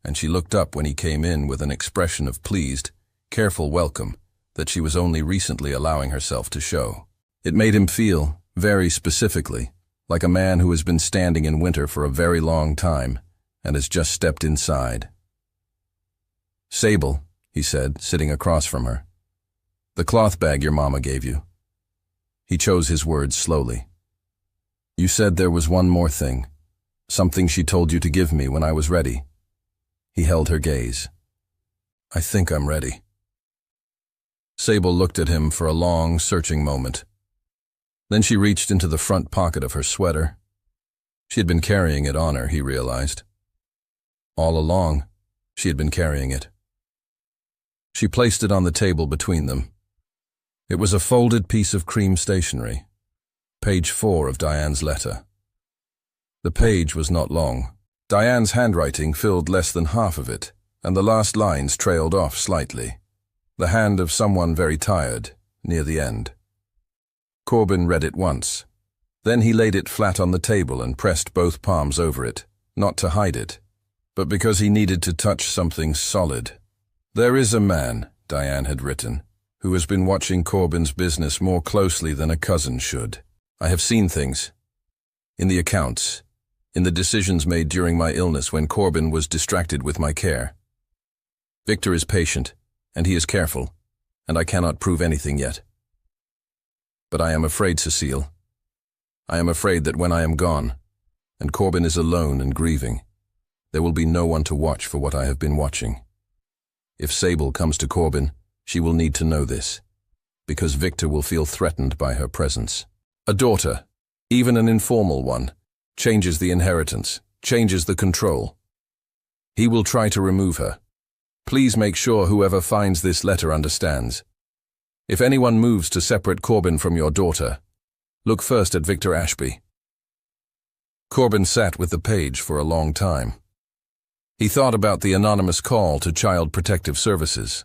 and she looked up when he came in with an expression of pleased, careful welcome that she was only recently allowing herself to show. It made him feel, very specifically, like a man who has been standing in winter for a very long time and has just stepped inside. "Sable," he said, sitting across from her. "The cloth bag your mama gave you." He chose his words slowly. "You said there was one more thing, something she told you to give me when I was ready." He held her gaze. "I think I'm ready." Sable looked at him for a long, searching moment. Then she reached into the front pocket of her sweater. She had been carrying it on her, he realized. All along, she had been carrying it. She placed it on the table between them. It was a folded piece of cream stationery, page 4 of Diane's letter. The page was not long. Diane's handwriting filled less than half of it, and the last lines trailed off slightly. The hand of someone very tired, near the end. Corbin read it once. Then he laid it flat on the table and pressed both palms over it, not to hide it, but because he needed to touch something solid. "There is a man," Diane had written, "who has been watching Corbin's business more closely than a cousin should. I have seen things. In the accounts, in the decisions made during my illness when Corbin was distracted with my care. Victor is patient, and he is careful, and I cannot prove anything yet. But I am afraid, Cecile. I am afraid that when I am gone, and Corbin is alone and grieving, there will be no one to watch for what I have been watching. If Sable comes to Corbin, she will need to know this, because Victor will feel threatened by her presence. A daughter, even an informal one, changes the inheritance, changes the control. He will try to remove her. Please make sure whoever finds this letter understands. If anyone moves to separate Corbin from your daughter, look first at Victor Ashby." Corbin sat with the page for a long time. He thought about the anonymous call to Child Protective Services.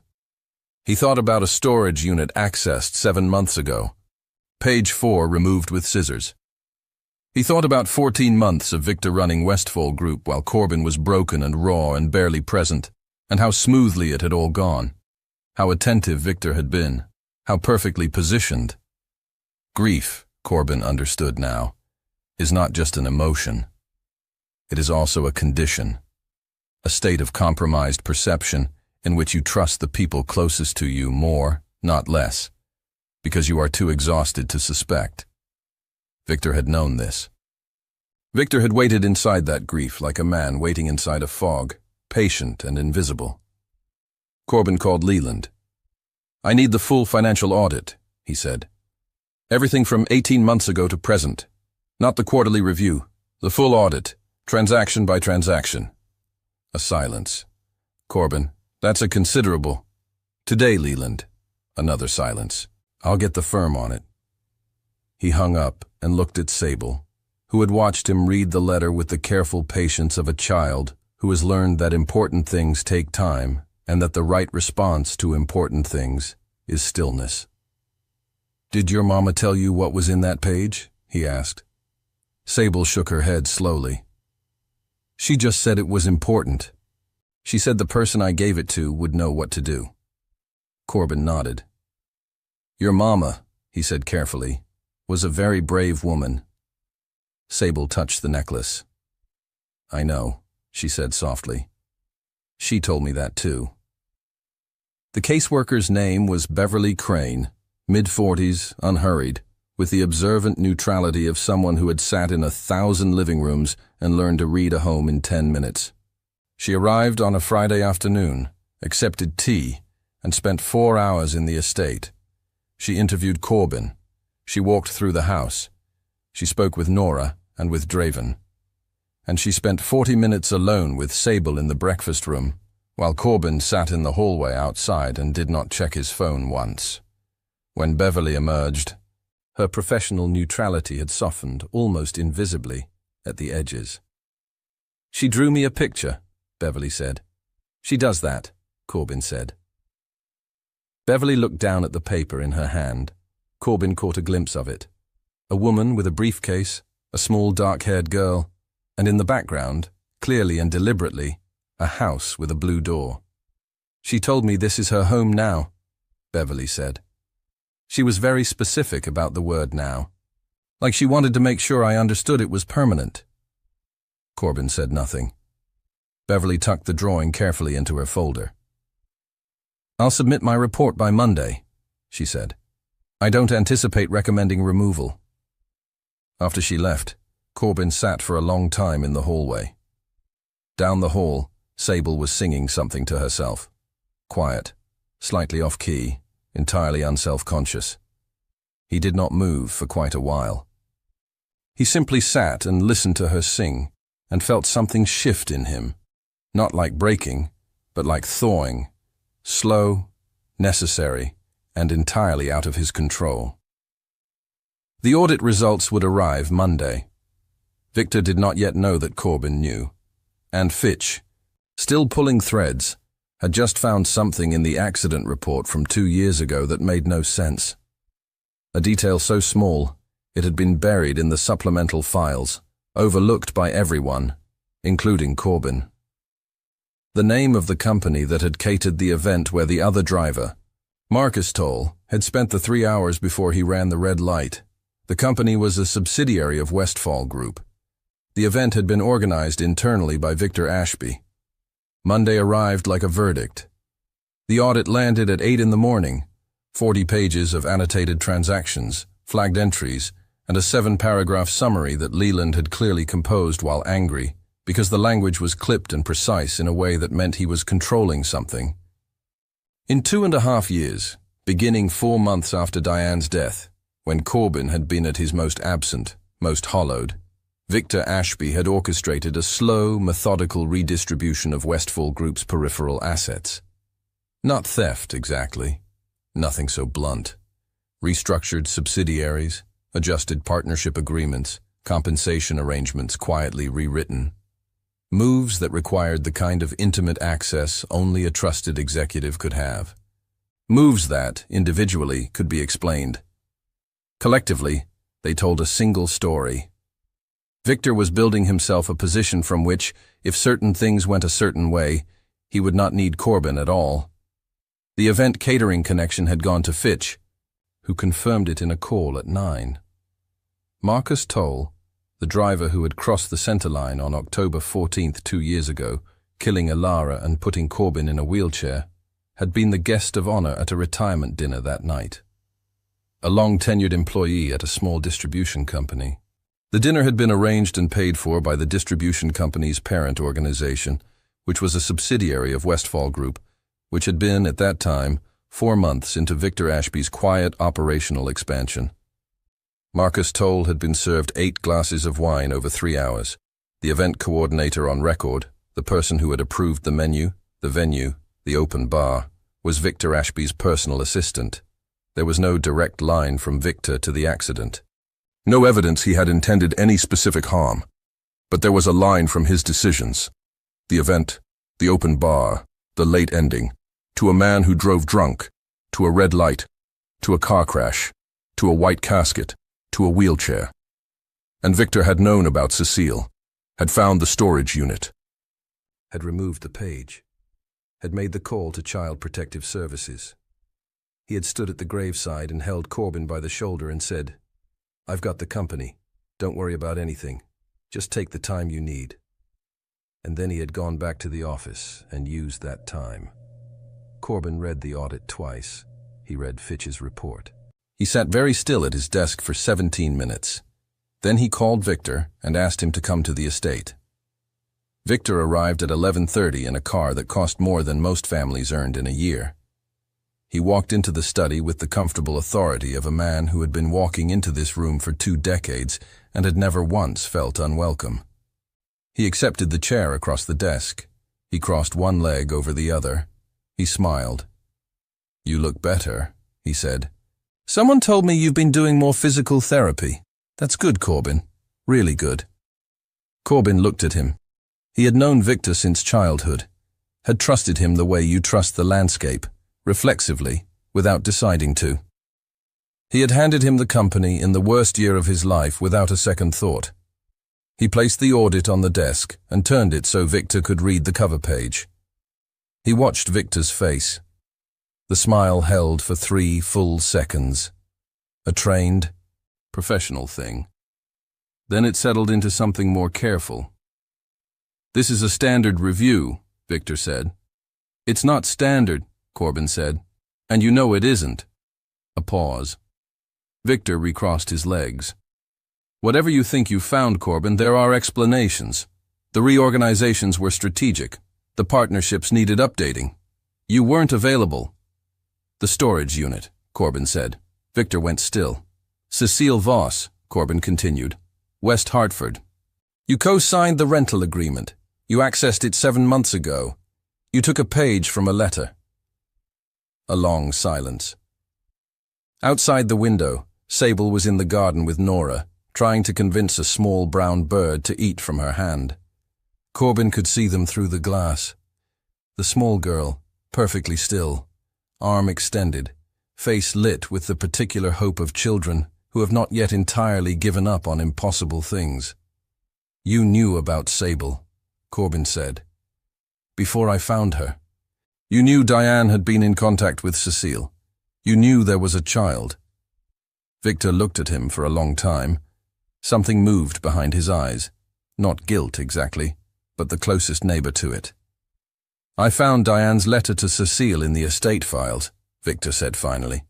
He thought about a storage unit accessed 7 months ago, page 4 removed with scissors. He thought about 14 months of Victor running Westfall Group while Corbin was broken and raw and barely present, and how smoothly it had all gone, how attentive Victor had been, how perfectly positioned. Grief, Corbin understood now, is not just an emotion. It is also a condition, a state of compromised perception in which you trust the people closest to you more, not less, because you are too exhausted to suspect. Victor had known this. Victor had waited inside that grief like a man waiting inside a fog, patient and invisible. Corbin called Leland. "I need the full financial audit," he said. "Everything from 18 months ago to present. Not the quarterly review, the full audit, transaction by transaction." A silence. "Corbin, that's a considerable." "Today, Leland." Another silence. "I'll get the firm on it." He hung up and looked at Sable, who had watched him read the letter with the careful patience of a child who has learned that important things take time and that the right response to important things is stillness. "Did your mama tell you what was in that page?" he asked. Sable shook her head slowly. "She just said it was important. She said the person I gave it to would know what to do." Corbin nodded. "Your mama," he said carefully, "was a very brave woman." Sable touched the necklace. "I know," she said softly. "She told me that too." The caseworker's name was Beverly Crane, mid-40s, unhurried, with the observant neutrality of someone who had sat in 1,000 living rooms and learned to read a home in 10 minutes. She arrived on a Friday afternoon, accepted tea, and spent 4 hours in the estate. She interviewed Corbin. She walked through the house. She spoke with Nora and with Draven. And she spent 40 minutes alone with Sable in the breakfast room, while Corbin sat in the hallway outside and did not check his phone once. When Beverly emerged, her professional neutrality had softened almost invisibly at the edges. "She drew me a picture," Beverly said. "She does that," Corbin said. Beverly looked down at the paper in her hand. Corbin caught a glimpse of it. A woman with a briefcase, a small dark-haired girl, and in the background, clearly and deliberately, a house with a blue door. "She told me this is her home now," Beverly said. She was very specific about the word now, like she wanted to make sure I understood it was permanent. Corbin said nothing. Beverly tucked the drawing carefully into her folder. "I'll submit my report by Monday," she said. "I don't anticipate recommending removal." After she left, Corbin sat for a long time in the hallway. Down the hall, Sable was singing something to herself. Quiet, slightly off-key, entirely unself-conscious. He did not move for quite a while. He simply sat and listened to her sing and felt something shift in him, not like breaking, but like thawing, slow, necessary, and entirely out of his control. The audit results would arrive Monday. Victor did not yet know that Corbin knew, and Fitch, still pulling threads, had just found something in the accident report from 2 years ago that made no sense. A detail so small, it had been buried in the supplemental files, overlooked by everyone, including Corbin. The name of the company that had catered the event where the other driver, Marcus Toll, had spent the 3 hours before he ran the red light. The company was a subsidiary of Westfall Group. The event had been organized internally by Victor Ashby. Monday arrived like a verdict. The audit landed at 8 in the morning, 40 pages of annotated transactions, flagged entries, and a 7-paragraph summary that Leland had clearly composed while angry, because the language was clipped and precise in a way that meant he was controlling something. In 2.5 years, beginning 4 months after Diane's death, when Corbin had been at his most absent, most hollowed, Victor Ashby had orchestrated a slow, methodical redistribution of Westfall Group's peripheral assets. Not theft, exactly. Nothing so blunt. Restructured subsidiaries, adjusted partnership agreements, compensation arrangements quietly rewritten. Moves that required the kind of intimate access only a trusted executive could have. Moves that, individually, could be explained. Collectively, they told a single story. Victor was building himself a position from which, if certain things went a certain way, he would not need Corbin at all. The event catering connection had gone to Fitch, who confirmed it in a call at 9. Marcus Toll, the driver who had crossed the center line on October 14th 2 years ago, killing Alara and putting Corbin in a wheelchair, had been the guest of honor at a retirement dinner that night. A long-tenured employee at a small distribution company. The dinner had been arranged and paid for by the distribution company's parent organization, which was a subsidiary of Westfall Group, which had been, at that time, 4 months into Victor Ashby's quiet operational expansion. Marcus Toll had been served 8 glasses of wine over 3 hours. The event coordinator on record, the person who had approved the menu, the venue, the open bar, was Victor Ashby's personal assistant. There was no direct line from Victor to the accident. No evidence he had intended any specific harm, but there was a line from his decisions. The event, the open bar, the late ending, to a man who drove drunk, to a red light, to a car crash, to a white casket, to a wheelchair. And Victor had known about Cecile, had found the storage unit, had removed the page, had made the call to Child Protective Services. He had stood at the graveside and held Corbin by the shoulder and said, "I've got the company. Don't worry about anything. Just take the time you need." And then he had gone back to the office and used that time. Corbin read the audit twice. He read Fitch's report. He sat very still at his desk for 17 minutes. Then he called Victor and asked him to come to the estate. Victor arrived at 11:30 in a car that cost more than most families earned in a year. He walked into the study with the comfortable authority of a man who had been walking into this room for 2 decades and had never once felt unwelcome. He accepted the chair across the desk. He crossed one leg over the other. He smiled. "You look better," he said. "Someone told me you've been doing more physical therapy. That's good, Corbin. Really good." Corbin looked at him. He had known Victor since childhood, had trusted him the way you trust the landscape, reflexively, without deciding to. He had handed him the company in the worst year of his life without a second thought. He placed the audit on the desk and turned it so Victor could read the cover page. He watched Victor's face. The smile held for 3 full seconds. A trained, professional thing. Then it settled into something more careful. "This is a standard review," Victor said. "It's not standard," Corbin said. "And you know it isn't." A pause. Victor recrossed his legs. "Whatever you think you found, Corbin, there are explanations. The reorganizations were strategic. The partnerships needed updating. You weren't available." "The storage unit," Corbin said. Victor went still. "Cecile Voss," Corbin continued. "West Hartford. You co-signed the rental agreement. You accessed it 7 months ago. You took a page from a letter." A long silence. Outside the window, Sable was in the garden with Nora, trying to convince a small brown bird to eat from her hand. Corbin could see them through the glass. The small girl, perfectly still, arm extended, face lit with the particular hope of children who have not yet entirely given up on impossible things. "You knew about Sable," Corbin said. "Before I found her. You knew Diane had been in contact with Cecile. You knew there was a child." Victor looked at him for a long time. Something moved behind his eyes. Not guilt exactly, but the closest neighbor to it. "I found Diane's letter to Cecile in the estate files," Victor said finally.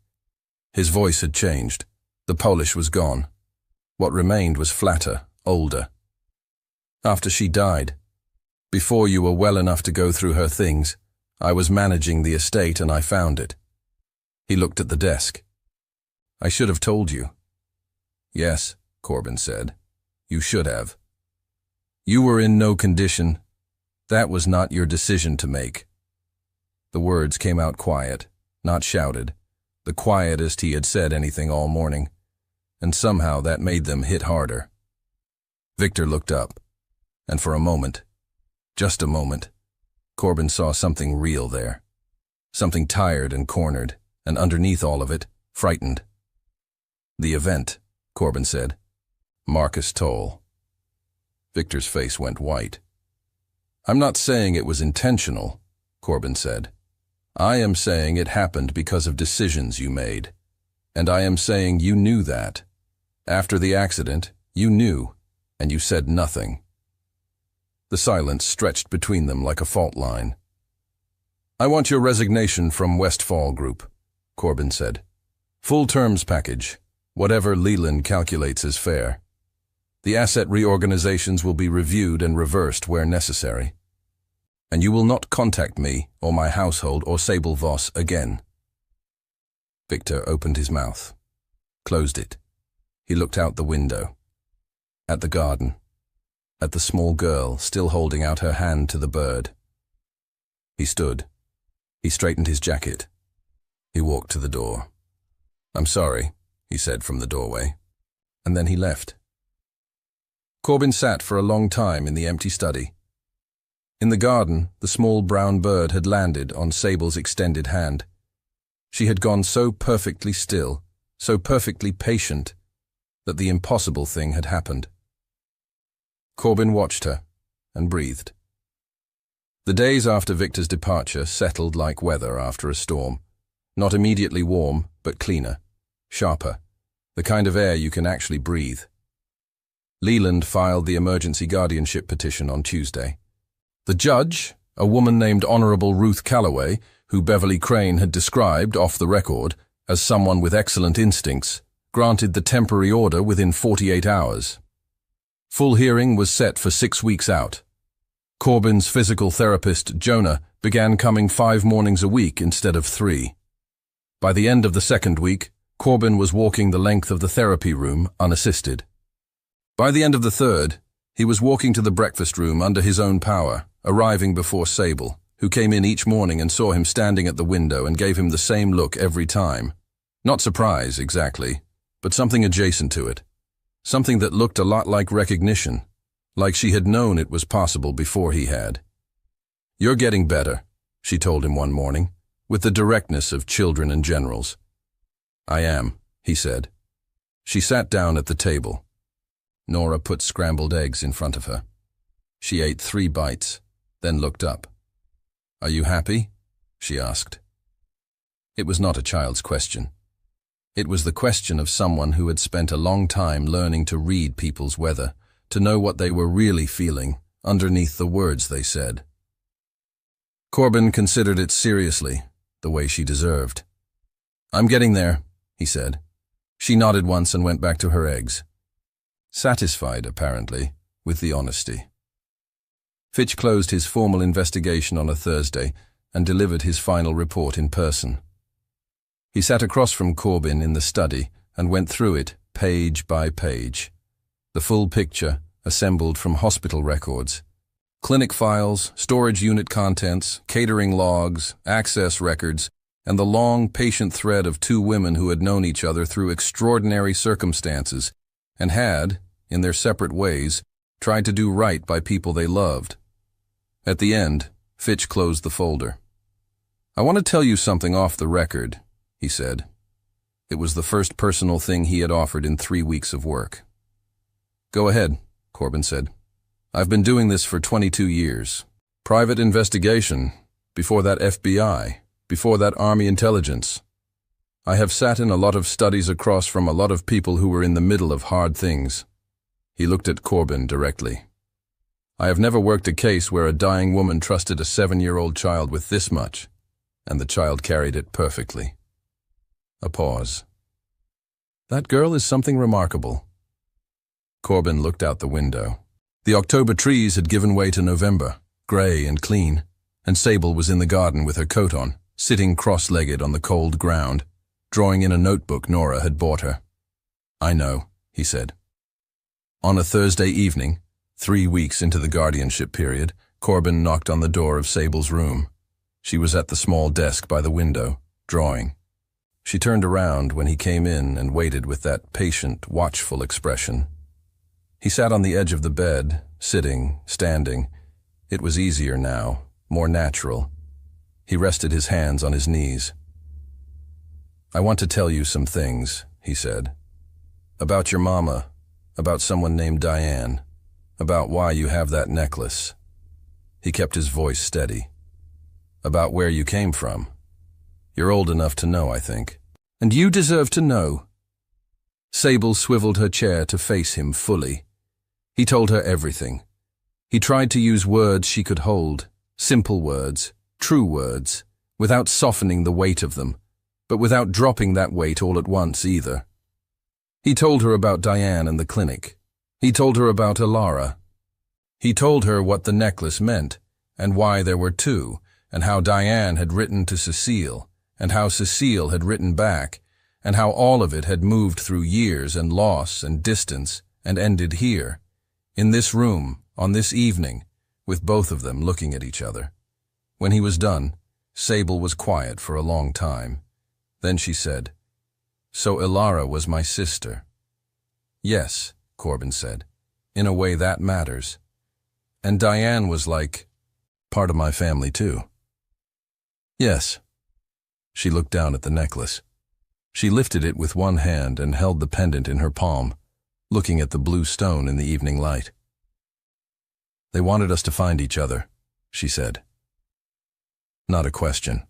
His voice had changed. The polish was gone. What remained was flatter, older. "After she died, before you were well enough to go through her things, I was managing the estate and I found it." He looked at the desk. "I should have told you." "Yes," Corbin said. "You should have. You were in no condition. That was not your decision to make." The words came out quiet, not shouted, the quietest he had said anything all morning, and somehow that made them hit harder. Victor looked up, and for a moment, just a moment, Corbin saw something real there. Something tired and cornered, and underneath all of it, frightened. "The event," Corbin said. "Marcus Toll." Victor's face went white. "I'm not saying it was intentional," Corbin said. "I am saying it happened because of decisions you made. And I am saying you knew that. After the accident, you knew, and you said nothing." The silence stretched between them like a fault line. "I want your resignation from Westfall Group," Corbin said. "Full terms package, whatever Leland calculates as fair. The asset reorganizations will be reviewed and reversed where necessary. And you will not contact me or my household or Sable Voss again." Victor opened his mouth, closed it. He looked out the window, at the garden, at the small girl still holding out her hand to the bird. He stood. He straightened his jacket. He walked to the door. "I'm sorry," he said from the doorway, and then he left. Corbin sat for a long time in the empty study. In the garden, the small brown bird had landed on Sable's extended hand. She had gone so perfectly still, so perfectly patient, that the impossible thing had happened. Corbin watched her and breathed. The days after Victor's departure settled like weather after a storm. Not immediately warm, but cleaner, sharper, the kind of air you can actually breathe. Leland filed the emergency guardianship petition on Tuesday. The judge, a woman named Honorable Ruth Calloway, who Beverly Crane had described off the record as someone with excellent instincts, granted the temporary order within 48 hours. Full hearing was set for 6 weeks out. Corbyn's physical therapist, Jonah, began coming 5 mornings a week instead of 3. By the end of the second week, Corbyn was walking the length of the therapy room unassisted. By the end of the third, he was walking to the breakfast room under his own power, arriving before Sable, who came in each morning and saw him standing at the window and gave him the same look every time. Not surprise, exactly, but something adjacent to it. Something that looked a lot like recognition, like she had known it was possible before he had. "You're getting better," she told him one morning, with the directness of children and generals. "I am," he said. She sat down at the table. Nora put scrambled eggs in front of her. She ate 3 bites, then looked up. "Are you happy?" she asked. It was not a child's question. It was the question of someone who had spent a long time learning to read people's weather, to know what they were really feeling underneath the words they said. Corbyn considered it seriously, the way she deserved. "I'm getting there," he said. She nodded once and went back to her eggs. Satisfied, apparently, with the honesty. Fitch closed his formal investigation on a Thursday and delivered his final report in person. He sat across from Corbyn in the study and went through it page by page. The full picture, assembled from hospital records. Clinic files, storage unit contents, catering logs, access records, and the long, patient thread of 2 women who had known each other through extraordinary circumstances and had, in their separate ways, tried to do right by people they loved. At the end, Fitch closed the folder. "I want to tell you something off the record," he said. It was the first personal thing he had offered in 3 weeks of work. "Go ahead," Corbyn said. "I've been doing this for 22 years. Private investigation, before that FBI, before that Army intelligence. I have sat in a lot of studies across from a lot of people who were in the middle of hard things." He looked at Corbyn directly. "I have never worked a case where a dying woman trusted a 7-year-old child with this much, and the child carried it perfectly." A pause. "That girl is something remarkable." Corbyn looked out the window. The October trees had given way to November, grey and clean, and Sable was in the garden with her coat on, sitting cross-legged on the cold ground, drawing in a notebook Nora had bought her. "I know," he said. On a Thursday evening, 3 weeks into the guardianship period, Corbyn knocked on the door of Sable's room. She was at the small desk by the window, drawing. She turned around when he came in and waited with that patient, watchful expression. He sat on the edge of the bed, sitting, standing. It was easier now, more natural. He rested his hands on his knees. "I want to tell you some things," he said. "About your mama, about someone named Diane, about why you have that necklace." He kept his voice steady. "About where you came from. You're old enough to know, I think. And you deserve to know." Sable swiveled her chair to face him fully. He told her everything. He tried to use words she could hold, simple words, true words, without softening the weight of them, but without dropping that weight all at once either. He told her about Diane and the clinic. He told her about Alara. He told her what the necklace meant, and why there were 2, and how Diane had written to Cecile, and how Cecile had written back, and how all of it had moved through years and loss and distance and ended here, in this room, on this evening, with both of them looking at each other. When he was done, Sable was quiet for a long time. Then she said, "So Alara was my sister." "Yes," Corbyn said, "in a way that matters. And Diane was like part of my family too." "Yes." She looked down at the necklace. She lifted it with one hand and held the pendant in her palm, looking at the blue stone in the evening light. "They wanted us to find each other," she said. "Not a question."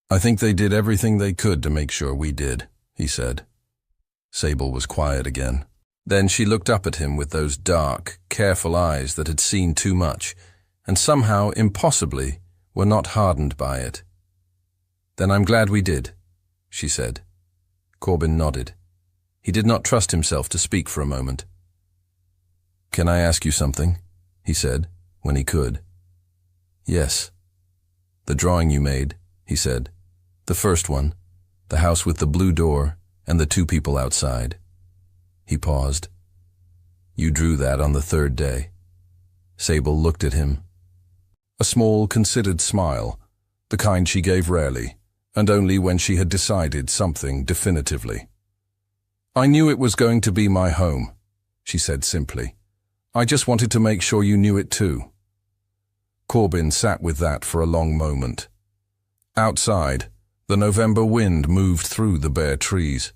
"I think they did everything they could to make sure we did," he said. Sable was quiet again. Then she looked up at him with those dark, careful eyes that had seen too much, and somehow, impossibly, were not hardened by it. "Then I'm glad we did," she said. Corbyn nodded. He did not trust himself to speak for a moment. "Can I ask you something?" he said, when he could. "Yes. The drawing you made," he said. "The first one, the house with the blue door and the two people outside." He paused. "You drew that on the third day." Sable looked at him. A small, considered smile, the kind she gave rarely, and only when she had decided something definitively. "I knew it was going to be my home," she said simply. "I just wanted to make sure you knew it too." Corbin sat with that for a long moment. Outside, the November wind moved through the bare trees.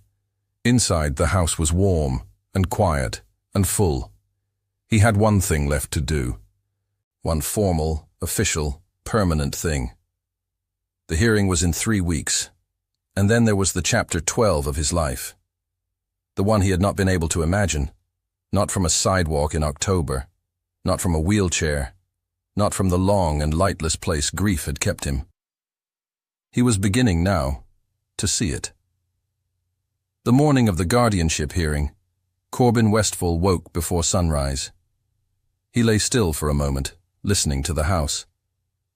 Inside, the house was warm and quiet and full. He had one thing left to do. One formal, official, permanent thing. The hearing was in 3 weeks, and then there was the chapter 12 of his life. The one he had not been able to imagine, not from a sidewalk in October, not from a wheelchair, not from the long and lightless place grief had kept him. He was beginning now to see it. The morning of the guardianship hearing, Corbin Westfall woke before sunrise. He lay still for a moment, listening to the house.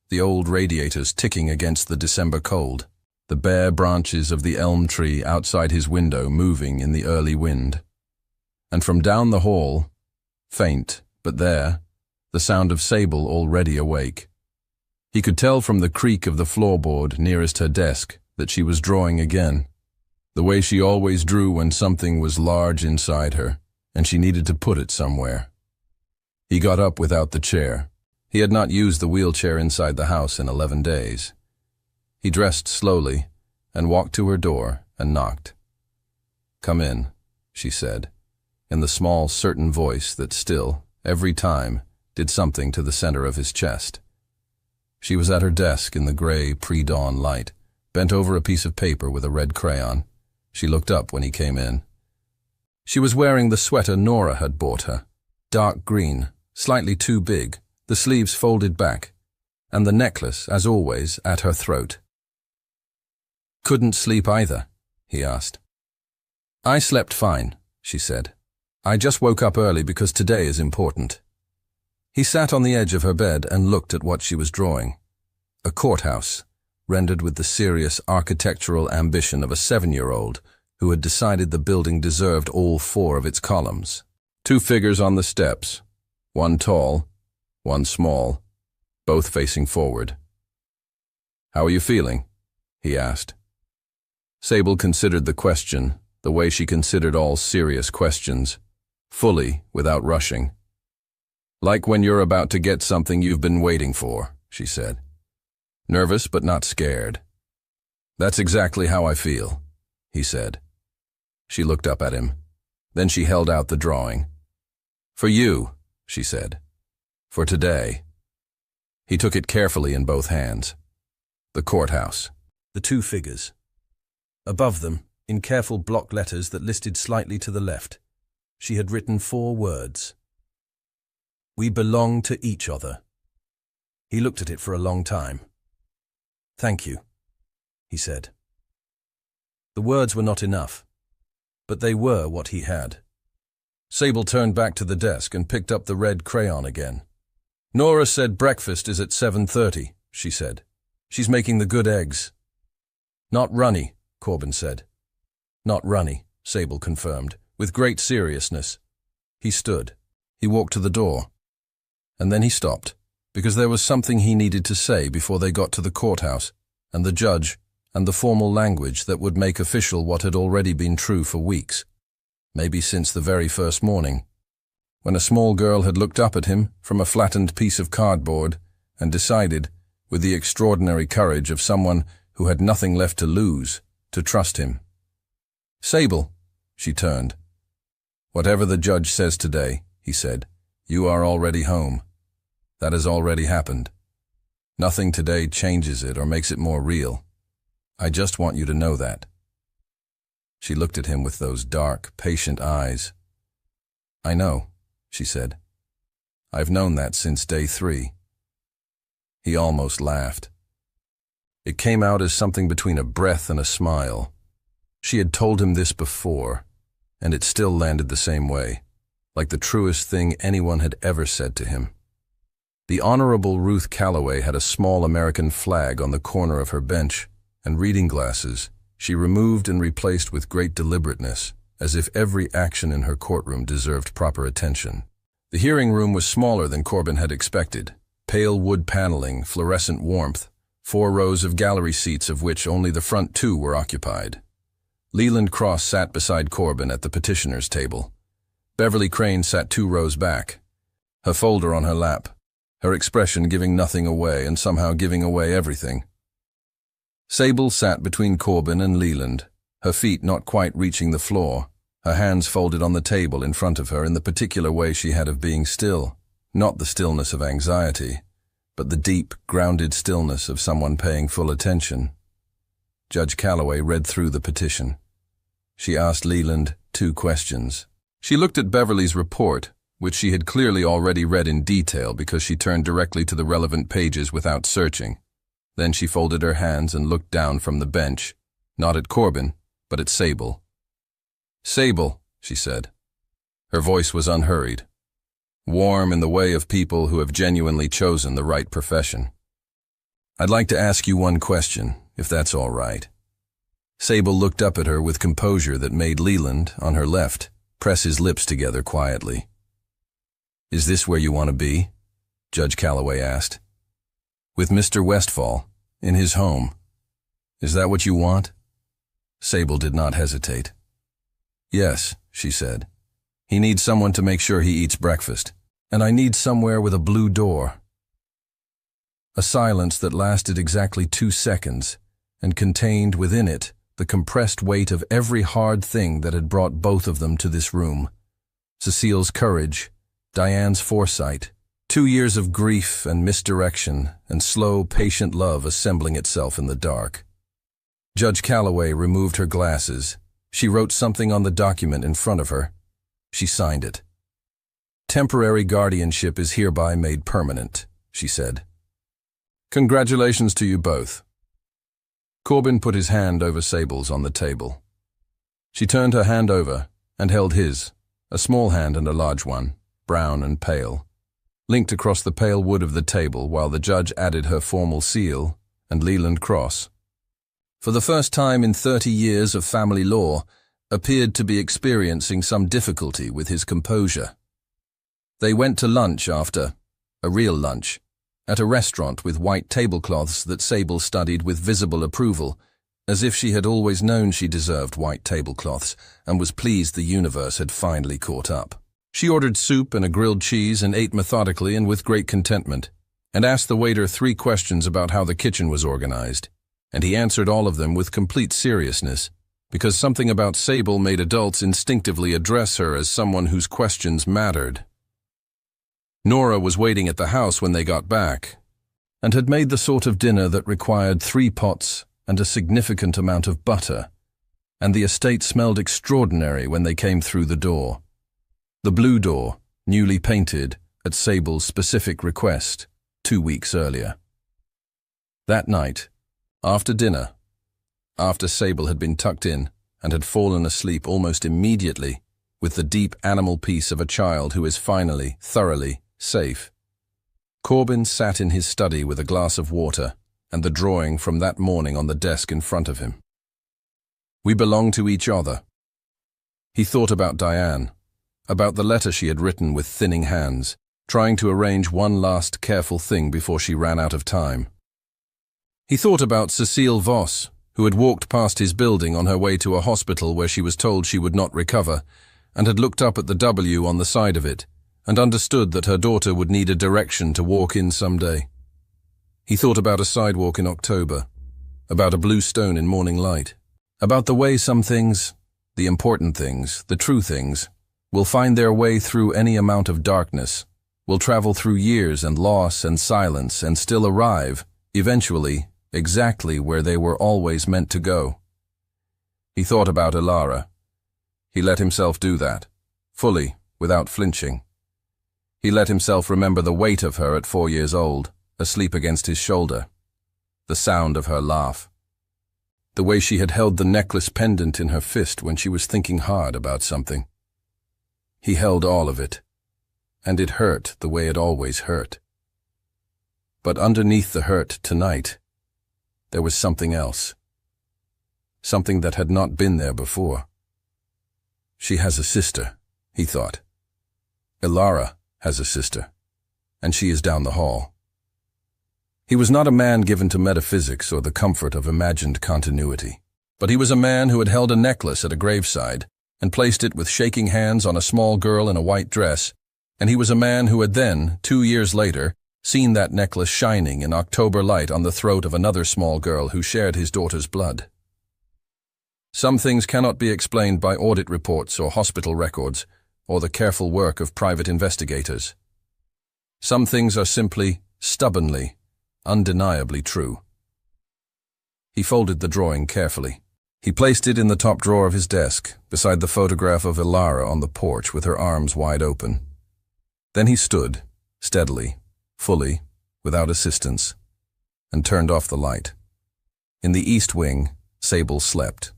The old radiators ticking against the December cold, the bare branches of the elm tree outside his window moving in the early wind. And from down the hall, faint but there, the sound of Sable already awake. He could tell from the creak of the floorboard nearest her desk that she was drawing again, the way she always drew when something was large inside her and she needed to put it somewhere. He got up without the chair. He had not used the wheelchair inside the house in 11 days. He dressed slowly and walked to her door and knocked. "Come in," she said, in the small, certain voice that still, every time, did something to the center of his chest. She was at her desk in the gray pre-dawn light, bent over a piece of paper with a red crayon. She looked up when he came in. She was wearing the sweater Nora had bought her, dark green, slightly too big, the sleeves folded back, and the necklace, as always, at her throat. "Couldn't sleep either?" he asked. "I slept fine," she said. "I just woke up early because today is important." He sat on the edge of her bed and looked at what she was drawing. A courthouse, rendered with the serious architectural ambition of a 7-year-old who had decided the building deserved all 4 of its columns. 2 figures on the steps, one tall, one small, both facing forward. "How are you feeling?" he asked. Sable considered the question, the way she considered all serious questions, fully, without rushing. "Like when you're about to get something you've been waiting for," she said. "Nervous but not scared." "That's exactly how I feel," he said. She looked up at him. Then she held out the drawing. "For you," she said. "For today." He took it carefully in both hands. The courthouse. The 2 figures. Above them, in careful block letters that listed slightly to the left, she had written 4 words. "We belong to each other." He looked at it for a long time. "Thank you," he said. The words were not enough, but they were what he had. Sable turned back to the desk and picked up the red crayon again. "Nora said breakfast is at 7:30, she said. "She's making the good eggs." "Not runny," Corbin said. "Not runny," Sable confirmed, with great seriousness. He stood. He walked to the door. And then he stopped, because there was something he needed to say before they got to the courthouse, and the judge, and the formal language that would make official what had already been true for weeks, maybe since the very first morning, when a small girl had looked up at him from a flattened piece of cardboard and decided, with the extraordinary courage of someone who had nothing left to lose, to trust him. "Sable," she turned. "Whatever the judge says today," he said, "you are already home. That has already happened. Nothing today changes it or makes it more real. I just want you to know that." She looked at him with those dark, patient eyes. "I know," she said. "I've known that since day 3. He almost laughed. It came out as something between a breath and a smile. She had told him this before, and it still landed the same way, like the truest thing anyone had ever said to him. The Honorable Ruth Calloway had a small American flag on the corner of her bench, and reading glasses she removed and replaced with great deliberateness, as if every action in her courtroom deserved proper attention. The hearing room was smaller than Corbin had expected. Pale wood paneling, fluorescent warmth, 4 rows of gallery seats of which only the front 2 were occupied. Leland Cross sat beside Corbin at the petitioner's table. Beverly Crane sat 2 rows back, her folder on her lap, her expression giving nothing away and somehow giving away everything. Sable sat between Corbin and Leland, her feet not quite reaching the floor, her hands folded on the table in front of her in the particular way she had of being still, not the stillness of anxiety, but the deep, grounded stillness of someone paying full attention. Judge Calloway read through the petition. She asked Leland 2 questions. She looked at Beverly's report, which she had clearly already read in detail because she turned directly to the relevant pages without searching. Then she folded her hands and looked down from the bench, not at Corbin, but at Sable. "Sable," she said. Her voice was unhurried, warm in the way of people who have genuinely chosen the right profession. "I'd like to ask you one question, if that's all right." Sable looked up at her with composure that made Leland, on her left, press his lips together quietly. "Is this where you want to be?" Judge Calloway asked. "With Mr. Westfall, in his home. Is that what you want?" Sable did not hesitate. "Yes," she said. "He needs someone to make sure he eats breakfast, and I need somewhere with a blue door." A silence that lasted exactly 2 seconds and contained within it the compressed weight of every hard thing that had brought both of them to this room. Cecile's courage, Diane's foresight, 2 years of grief and misdirection and slow, patient love assembling itself in the dark. Judge Calloway removed her glasses. She wrote something on the document in front of her. She signed it. "Temporary guardianship is hereby made permanent," she said. "Congratulations to you both." Corbin put his hand over Sable's on the table. She turned her hand over and held his, a small hand and a large one, brown and pale, linked across the pale wood of the table while the judge added her formal seal and Leland Cross. For the first time in 30 years of family law, appeared to be experiencing some difficulty with his composure. They went to lunch after, a real lunch, at a restaurant with white tablecloths that Sable studied with visible approval, as if she had always known she deserved white tablecloths and was pleased the universe had finally caught up. She ordered soup and a grilled cheese and ate methodically and with great contentment, and asked the waiter 3 questions about how the kitchen was organized, and he answered all of them with complete seriousness, because something about Sable made adults instinctively address her as someone whose questions mattered. Nora was waiting at the house when they got back, and had made the sort of dinner that required 3 pots and a significant amount of butter, and the estate smelled extraordinary when they came through the door. The blue door, newly painted, at Sable's specific request, 2 weeks earlier. That night, after dinner, after Sable had been tucked in and had fallen asleep almost immediately with the deep animal peace of a child who is finally, thoroughly safe, Corbin sat in his study with a glass of water and the drawing from that morning on the desk in front of him. We belong to each other. He thought about Diane, about the letter she had written with thinning hands, trying to arrange one last careful thing before she ran out of time. He thought about Cecile Voss, who had walked past his building on her way to a hospital where she was told she would not recover, and had looked up at the W on the side of it, and understood that her daughter would need a direction to walk in someday. He thought about a sidewalk in October, about a blue stone in morning light, about the way some things, the important things, the true things, will find their way through any amount of darkness, will travel through years and loss and silence and still arrive, eventually, exactly where they were always meant to go. He thought about Ilara. He let himself do that, fully, without flinching. He let himself remember the weight of her at 4 years old, asleep against his shoulder, the sound of her laugh, the way she had held the necklace pendant in her fist when she was thinking hard about something. He held all of it, and it hurt the way it always hurt. But underneath the hurt tonight, there was something else. Something that had not been there before. She has a sister, he thought. Ilara has a sister, and she is down the hall. He was not a man given to metaphysics or the comfort of imagined continuity, but he was a man who had held a necklace at a graveside and placed it with shaking hands on a small girl in a white dress, and he was a man who had then, 2 years later, seen that necklace shining in October light on the throat of another small girl who shared his daughter's blood. Some things cannot be explained by audit reports or hospital records, or the careful work of private investigators. Some things are simply, stubbornly, undeniably true. He folded the drawing carefully. He placed it in the top drawer of his desk, beside the photograph of Ilara on the porch with her arms wide open. Then he stood, steadily, fully, without assistance, and turned off the light. In the east wing, Sable slept.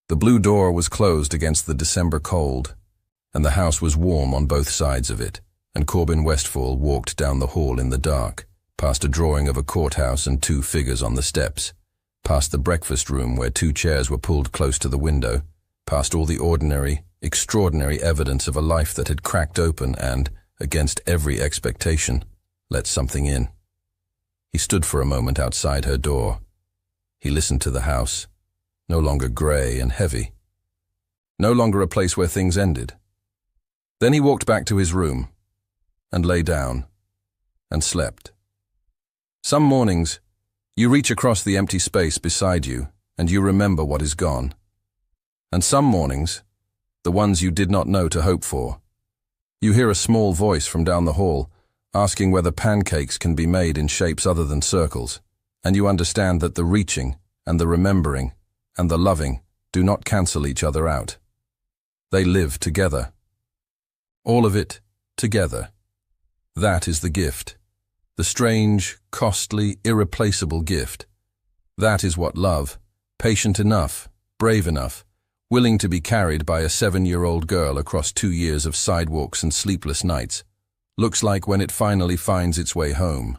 The blue door was closed against the December cold, and the house was warm on both sides of it, and Corbin Westfall walked down the hall in the dark, past a drawing of a courthouse and 2 figures on the steps, past the breakfast room where 2 chairs were pulled close to the window, past all the ordinary, extraordinary evidence of a life that had cracked open and, against every expectation, let something in. He stood for a moment outside her door. He listened to the house, no longer grey and heavy, no longer a place where things ended. Then he walked back to his room, and lay down, and slept. Some mornings, you reach across the empty space beside you, and you remember what is gone. And some mornings, the ones you did not know to hope for, you hear a small voice from down the hall, asking whether pancakes can be made in shapes other than circles, and you understand that the reaching, and the remembering, and the loving do not cancel each other out. They live together. All of it together. That is the gift. The strange, costly, irreplaceable gift. That is what love, patient enough, brave enough, willing to be carried by a 7-year-old girl across 2 years of sidewalks and sleepless nights, looks like when it finally finds its way home.